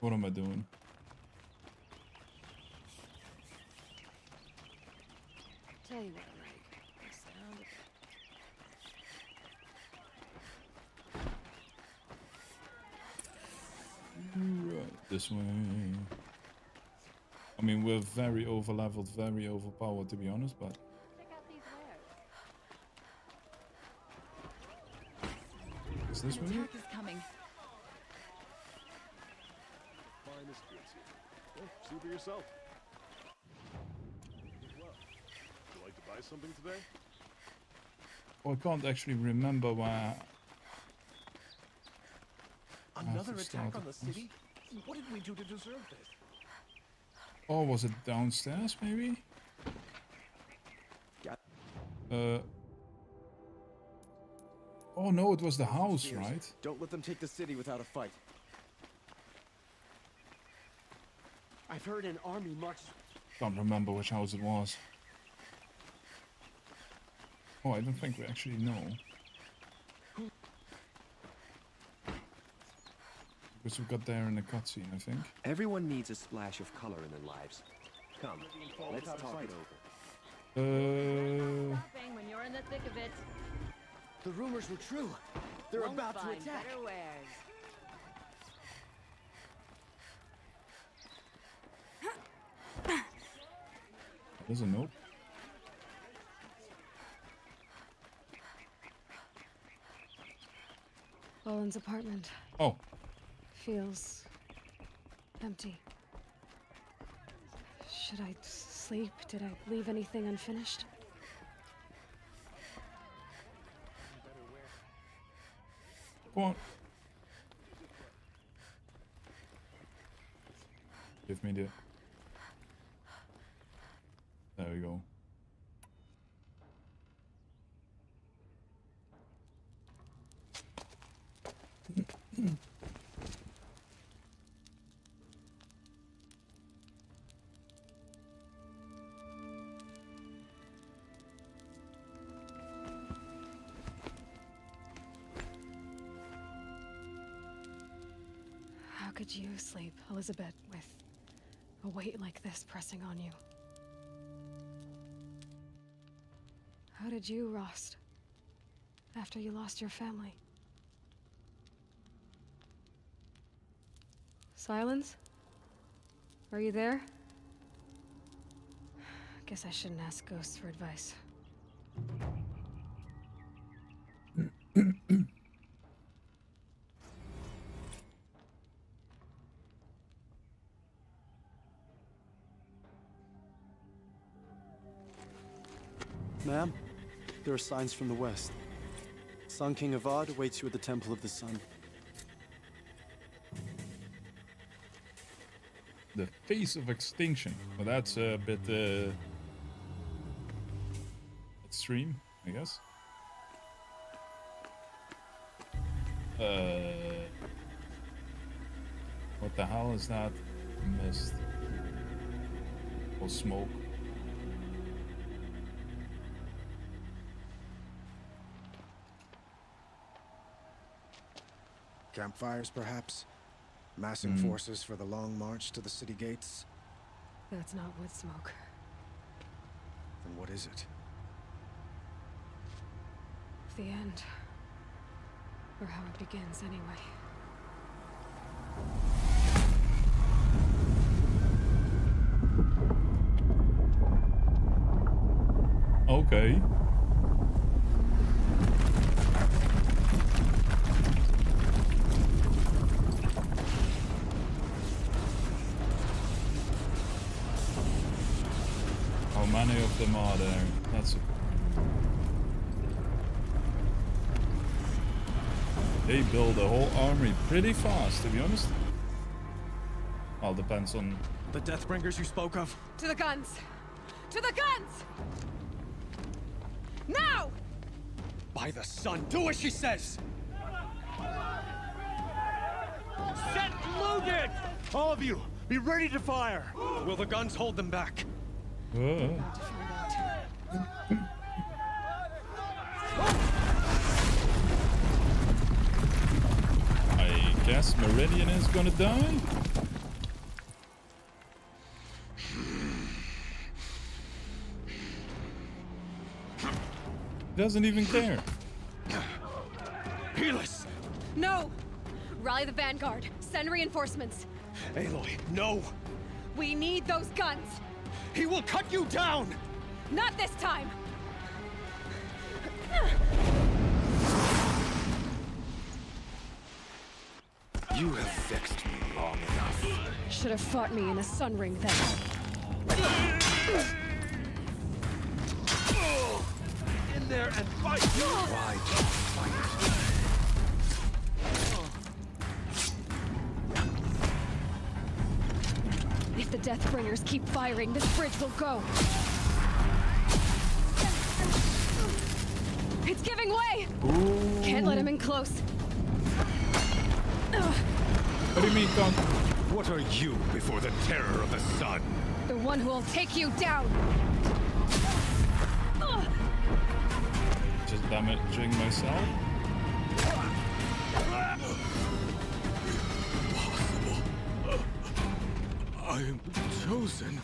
What am I doing? Tell you what I like. The sound of... Right, this way. I mean, we're very over-leveled, very overpowered, to be honest, but... Is this one? Attack is coming. Finest goods here. Well, see for yourself. Well, would you like to buy something today? Oh, I can't actually remember where... Another attack on the city? What did we do to deserve this? Oh, was it downstairs, maybe? Oh no, it was the house, right? Don't let them take the city without a fight. I've heard an army march. Can't remember which house it was. Oh, I don't think we actually know. Because we got there in the cutscene, I think. Everyone needs a splash of color in their lives. Come, let's talk it over. Stopping when you're in the thick of it. The rumors were true. They're Won't about to find attack. better wares. There's a note. Boland's apartment. Oh. Feels empty. Should I sleep? Did I leave anything unfinished? Come on. Give me the... There we go. How could you sleep, Elizabeth, with a weight like this pressing on you? How did you, Rost, after you lost your family? Silence? Are you there? Guess I shouldn't ask ghosts for advice. Ma'am, there are signs from the west. Sun King Avad awaits you at the Temple of the Sun. The face of extinction. Well, that's a bit extreme, I guess. What the hell is that? Mist or smoke? Campfires, perhaps? Massing forces for the long march to the city gates? That's not wood smoke. Then what is it? The end. Or how it begins, anyway. Okay. How many of them are there? That's a... They build a whole army pretty fast, to be honest. All depends on... The Deathbringers you spoke of? To the guns! To the guns! Now! By the sun, do as she says! Set loaded! All of you, be ready to fire! Will the guns hold them back? I guess Meridian is gonna die? Doesn't even care. Helis! No! Rally the vanguard. Send reinforcements. Aloy, no! We need those guns! He will cut you down! Not this time! You have vexed me long enough. Should have fought me in the sun ring then. In there and fight! Why do you fight? If the Deathbringers keep firing, this bridge will go. It's giving way! Ooh. Can't let him in close. What do you mean, Con? What are you before the terror of the sun? The one who will take you down! Just damaging myself? I am chosen.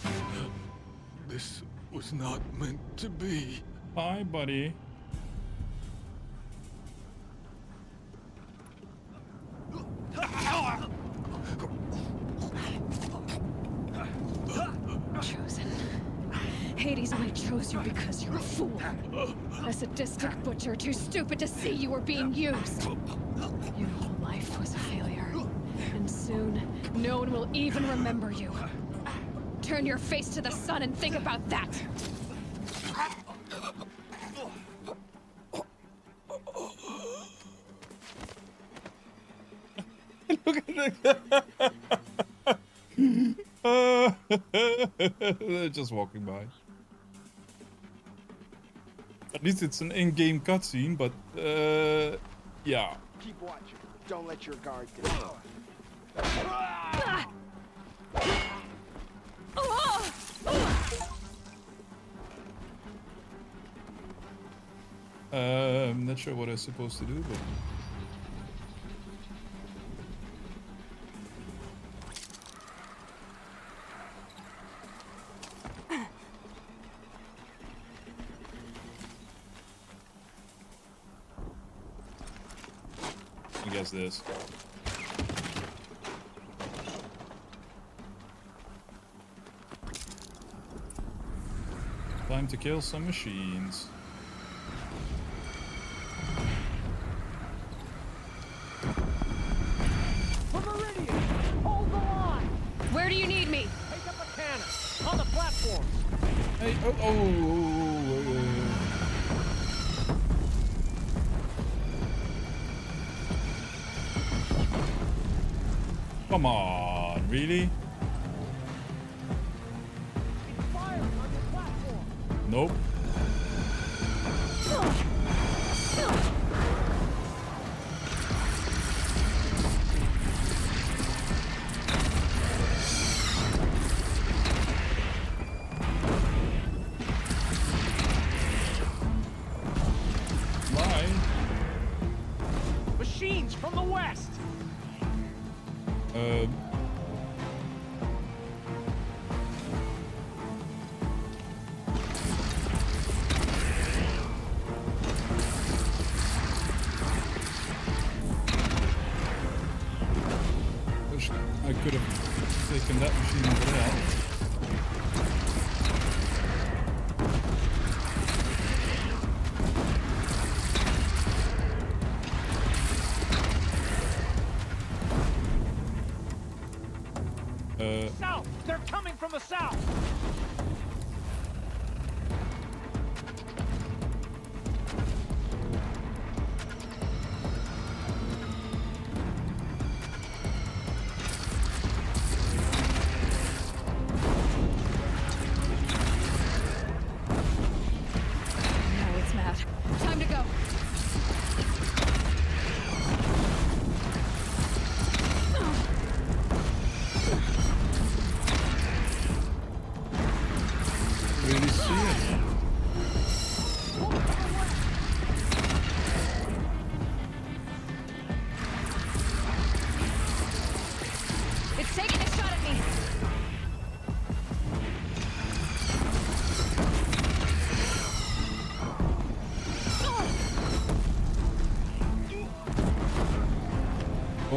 This was not meant to be. Hi, buddy. Chosen. Hades only chose you because you're a fool. A sadistic butcher too stupid to see you were being used. Your whole life was a failure. And soon, no one will even remember you. Turn your face to the sun and think about that! They're just walking by. At least it's an in-game cutscene, but yeah. Keep watching. Don't let your guard down. I'm not sure what I'm supposed to do, but I guess this. Time to kill some machines. Where do you need me? Take up a cannon on the platform. Hey, Come on, really? Fire on the platform. Nope. Machines from the west. Wish I could have taken that machine over there. South! They're coming from the south! Now it's mad. Time to go. Really see it. It's taking a shot at me.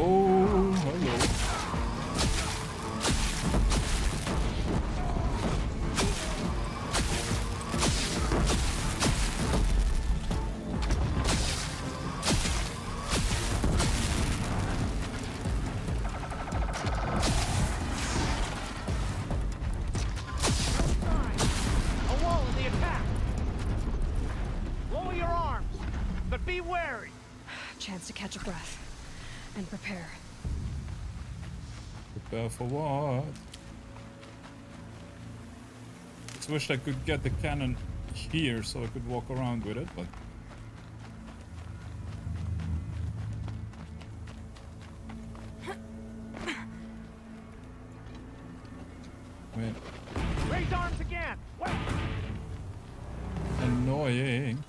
Oh, hello. A wall in the attack! Lower your arms, but be wary! Chance to catch a breath and prepare. Prepare for what? Just wished I could get the cannon here so I could walk around with it, but wait. Raise arms again! Wait! Annoying.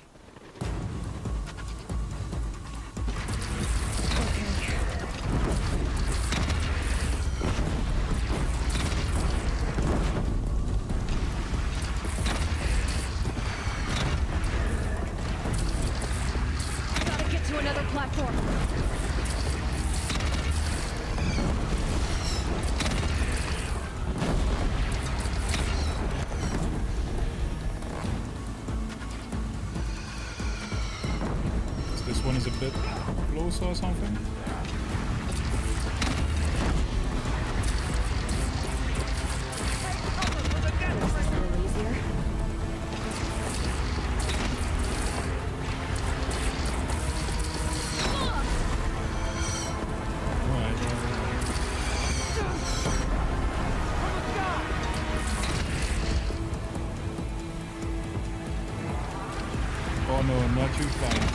Gotta get to another platform. This one is a bit closer or something. A little easier. Alright. Oh no, not you flying.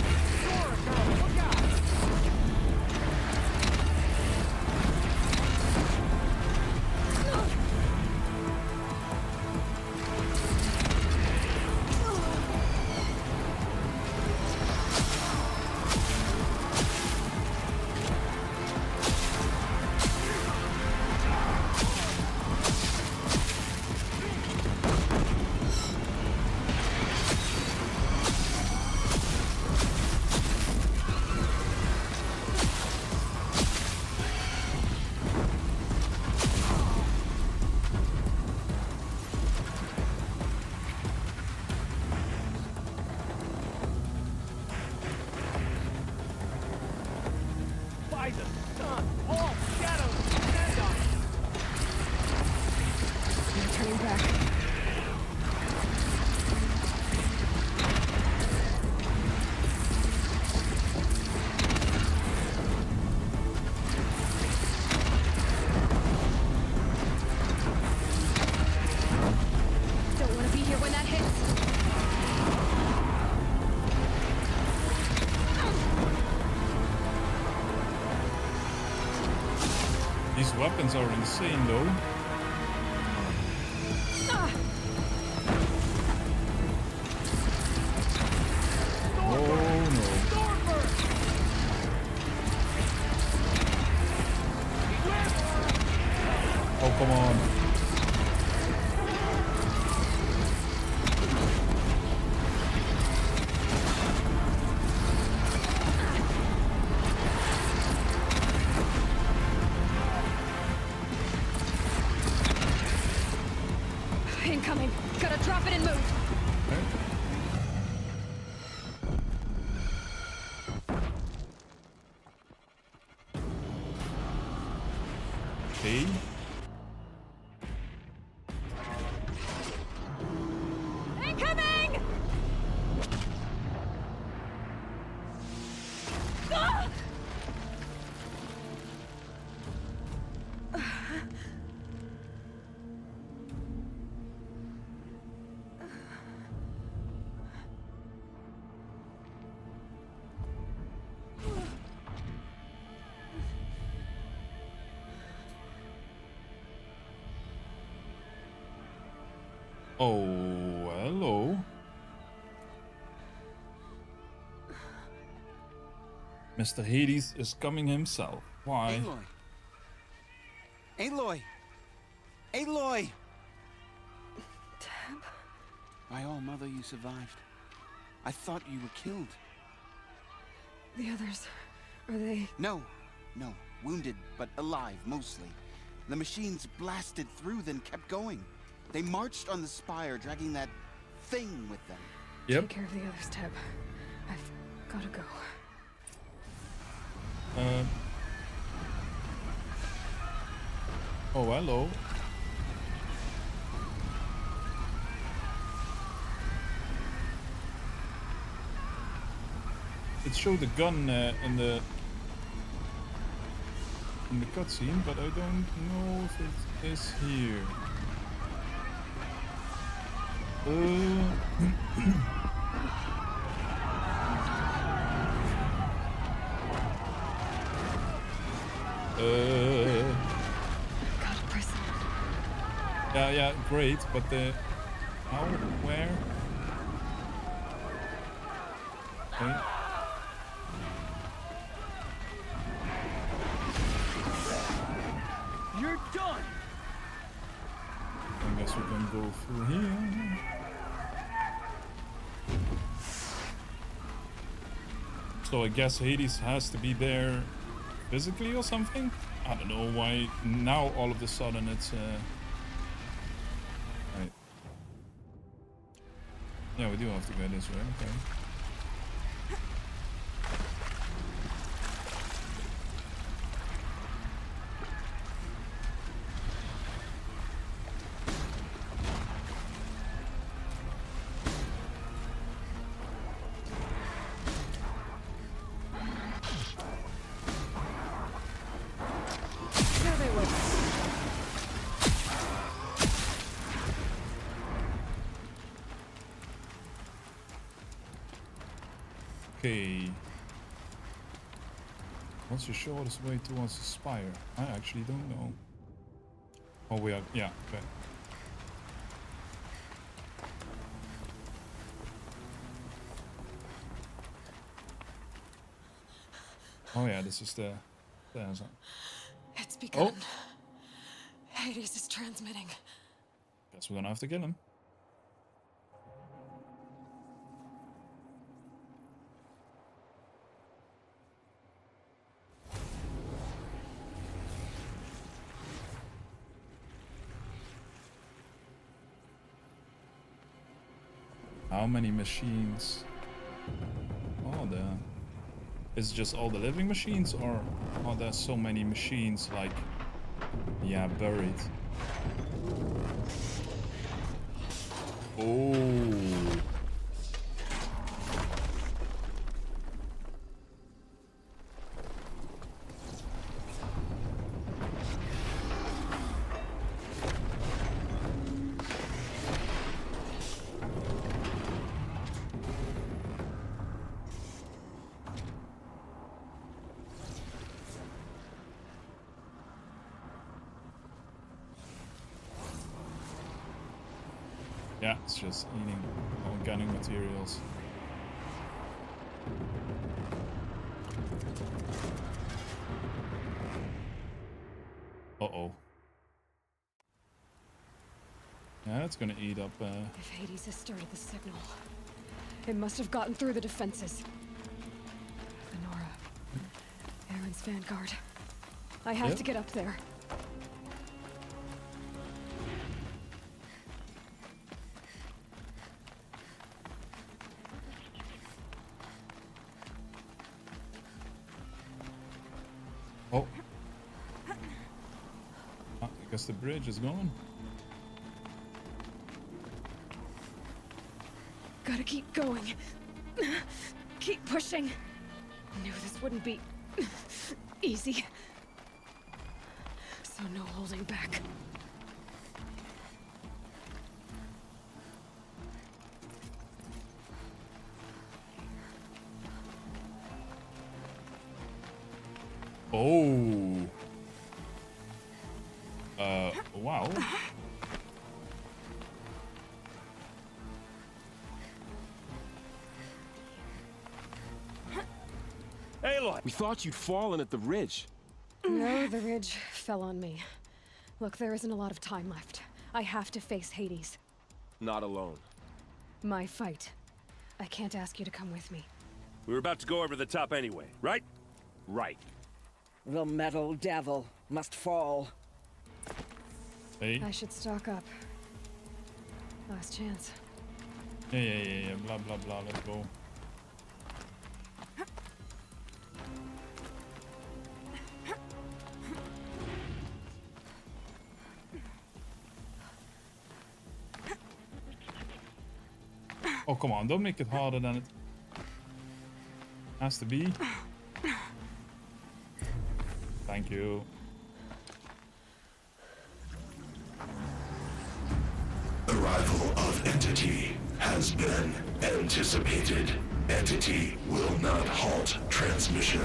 By the sun, all shadows descend on us. I'm turning back. Don't want to be here when that hits. These weapons are insane though. Oh no. Oh come on. Incoming. Gotta drop it and move. Okay. Incoming! Ah! Oh, hello. Mr. Hades is coming himself. Why? Aloy! Aloy! Tab? My all mother, you survived. I thought you were killed. The others, are they? No. Wounded, but alive, mostly. The machines blasted through, then kept going. They marched on the spire, dragging that thing with them. Yep. Take care of the others, Tab. I've gotta go. Oh, hello. It showed the gun in the cutscene, but I don't know if it is here. Gotta press it. Yeah, great, but how, where? Okay. You're done. I guess we can go through here. So I guess Hades has to be there physically or something? I don't know why now all of a sudden it's right. Yeah, we do have to go this way, okay. There they were. Okay. What's the shortest way towards the spire? I actually don't know. Oh, we are. Yeah, okay. Oh, yeah, this is the answer. It's begun. Hades is transmitting. Guess we're gonna have to kill him. How many machines? Oh, there. Is it just all the living machines, or are there so many machines, like, yeah, buried? Oh. Yeah, it's just eating organic materials. Uh-oh. Yeah, it's gonna eat up, If Hades has started the signal, it must have gotten through the defenses. Venora. Aaron's vanguard. I have to get up there. Oh. I guess the bridge is gone. Gotta keep going. Keep pushing. Knew this wouldn't be easy. So no holding back. Oh. Wow. Aloy! We thought you'd fallen at the ridge. No, the ridge fell on me. Look, there isn't a lot of time left. I have to face Hades. Not alone. My fight. I can't ask you to come with me. We were about to go over the top anyway, right? Right. The metal devil must fall. Hey. I should stock up. Last chance. Yeah. Blah, blah, blah. Let's go. Oh, come on. Don't make it harder than it has to be. Thank you. Arrival of Entity has been anticipated. Entity will not halt transmission.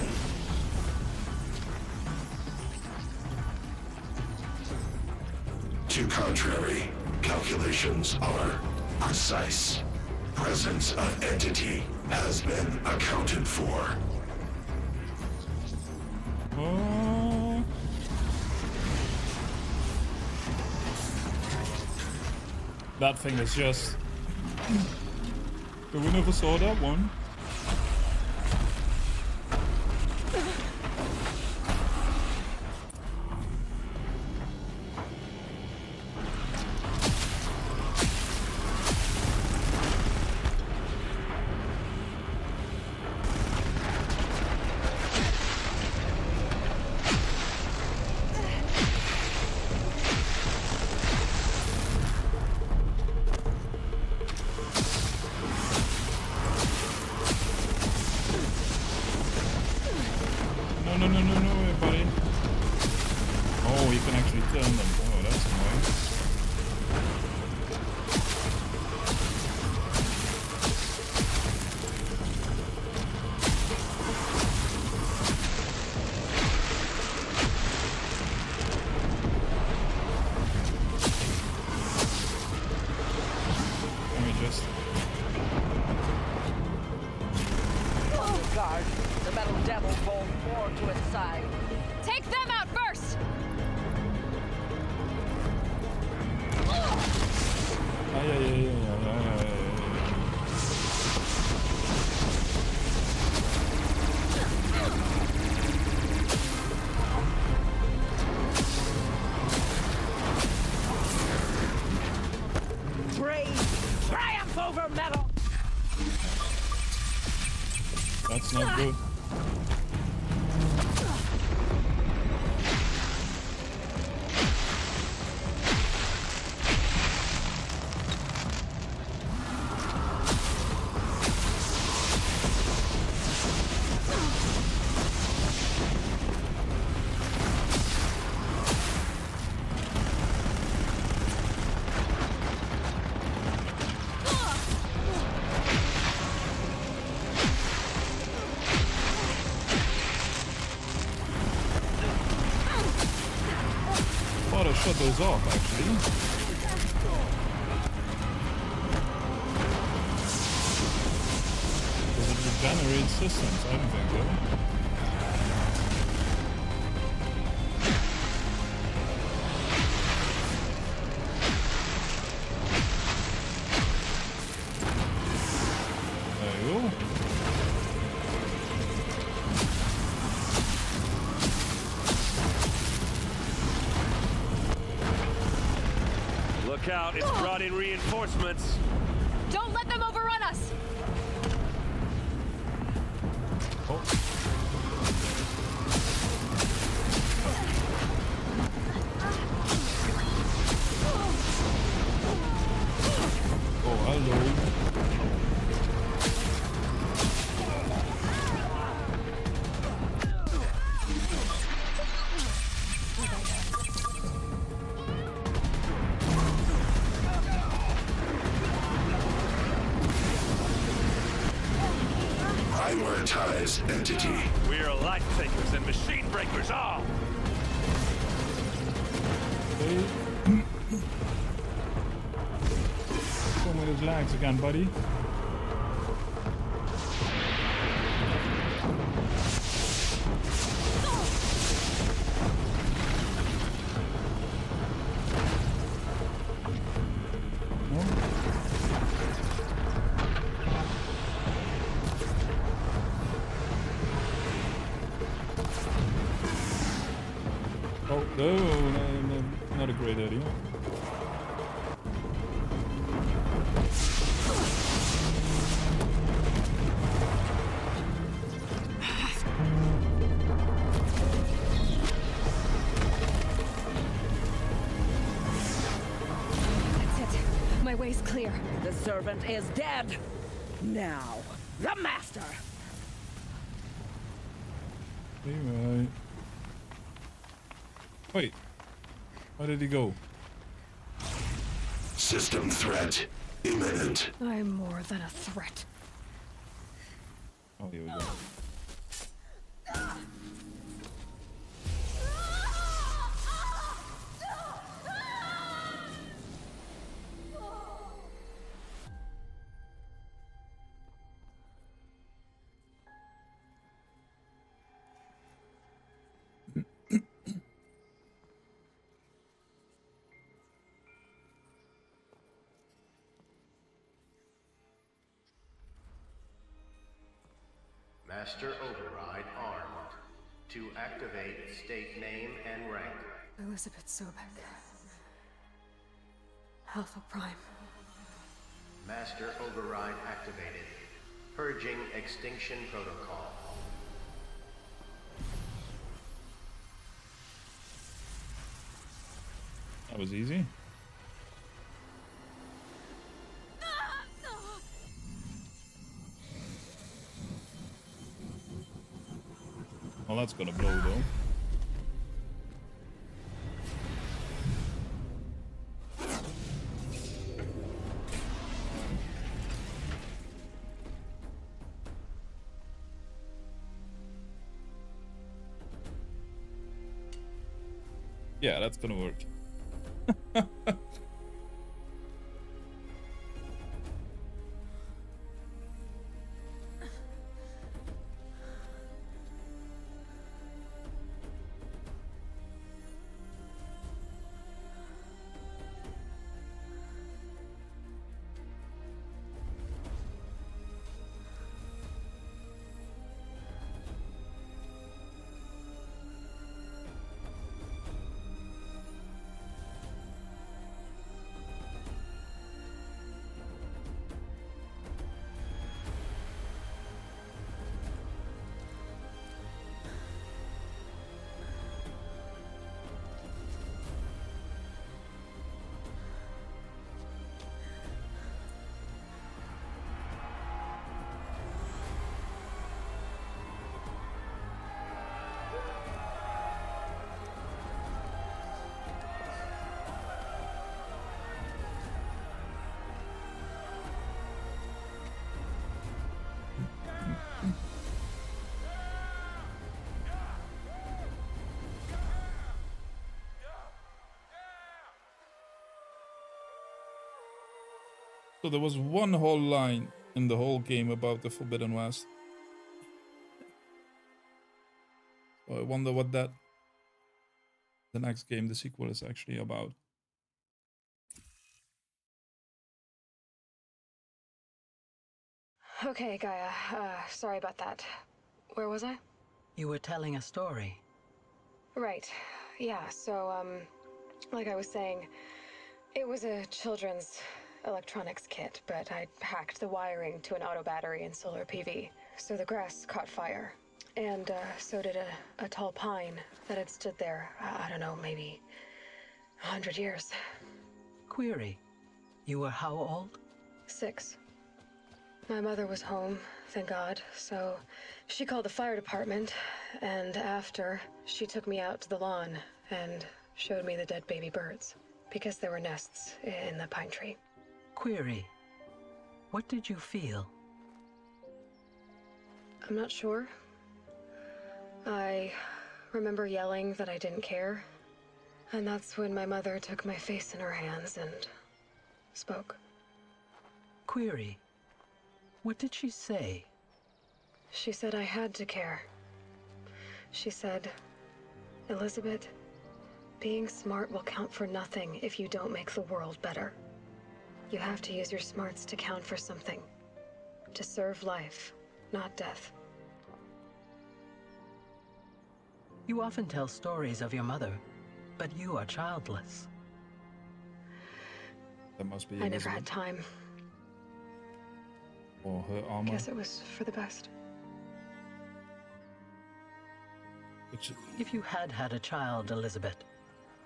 To contrary, calculations are precise. Presence of Entity has been accounted for. Oh. That thing is just... We never saw that one. No, buddy. Oh, you can actually turn them. Oh, that's annoying. just... Guard, the metal devil pulled more to its side. Take them out first! Brave triumph over metal! That's not good. Shut those off, actually. Does it regenerate systems? I don't think so. There you go. Look out, it's brought in reinforcements. Don't let them overrun us! Oh. Oh, hello. Prioritize entity. We are life takers and machine breakers all. Come with his legs again, buddy. Oh, no, not a great idea. That's it. My way's clear. The servant is dead. Now, the master. Anyway. Wait. Where did he go? System threat imminent. I'm more than a threat. Oh, here we go. Master Override armed. To activate, state name and rank. Elizabeth Sobek. Alpha Prime. Master Override activated. Purging extinction protocol. That was easy. Well, that's gonna blow though. Yeah, that's gonna work. So there was one whole line in the whole game about the Forbidden West. So I wonder what the next game, the sequel, is actually about. Okay, Gaia. Sorry about that. Where was I? You were telling a story. Right. Yeah, so, like I was saying, it was a children's electronics kit, but I hacked the wiring to an auto battery and solar PV. So the grass caught fire. And, so did a tall pine that had stood there, I don't know, maybe 100 years. Query. You were how old? 6. My mother was home, thank God, so she called the fire department, and after, she took me out to the lawn and showed me the dead baby birds, because there were nests in the pine tree. Query. What did you feel? I'm not sure. I remember yelling that I didn't care, and that's when my mother took my face in her hands and spoke. Query. What did she say? She said I had to care. She said, Elizabeth, being smart will count for nothing if you don't make the world better. You have to use your smarts to count for something. To serve life, not death. You often tell stories of your mother, but you are childless. That must be I never Elizabeth. had time. Or her armor. Guess it was for the best. If you had had a child, Elizabeth,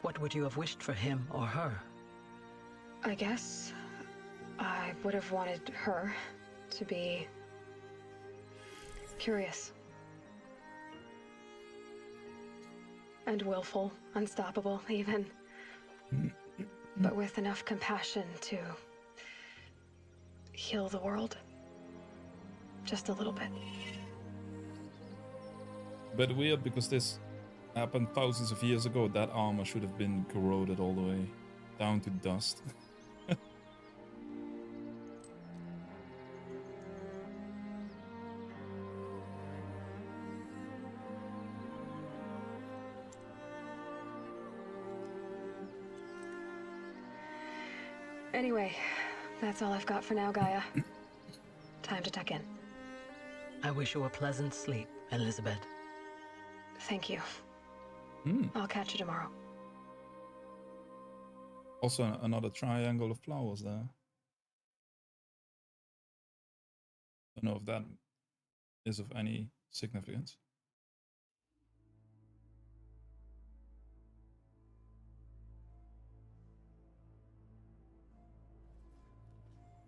what would you have wished for him or her? I guess I would have wanted her to be curious. And willful, unstoppable, even. But with enough compassion to heal the world. Just a little bit. But weird, because this happened thousands of years ago. That armor should have been corroded all the way down to dust. Anyway, that's all I've got for now, Gaia. Time to tuck in. I wish you a pleasant sleep, Elizabeth. Thank you. I'll catch you tomorrow. Also, another triangle of flowers there. Don't know if that is of any significance.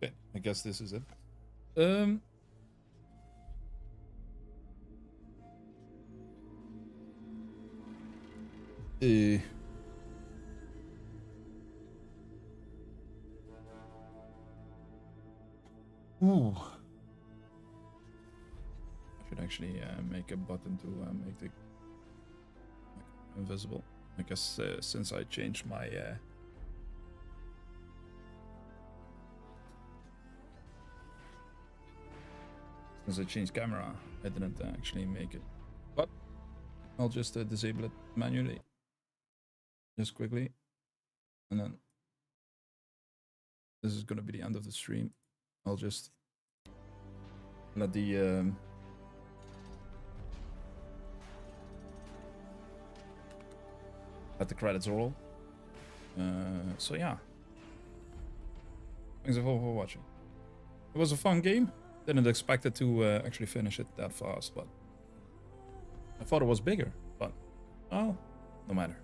Okay, I guess this is it. Ooh. I should actually make a button to make the invisible. I guess since I changed my since I changed camera, I didn't actually make it. But I'll just disable it manually. Just quickly. And then this is gonna be the end of the stream. I'll just let the credits roll. So yeah. Thanks all for watching. It was a fun game. Didn't expect it to actually finish it that fast, but I thought it was bigger, but well, no matter.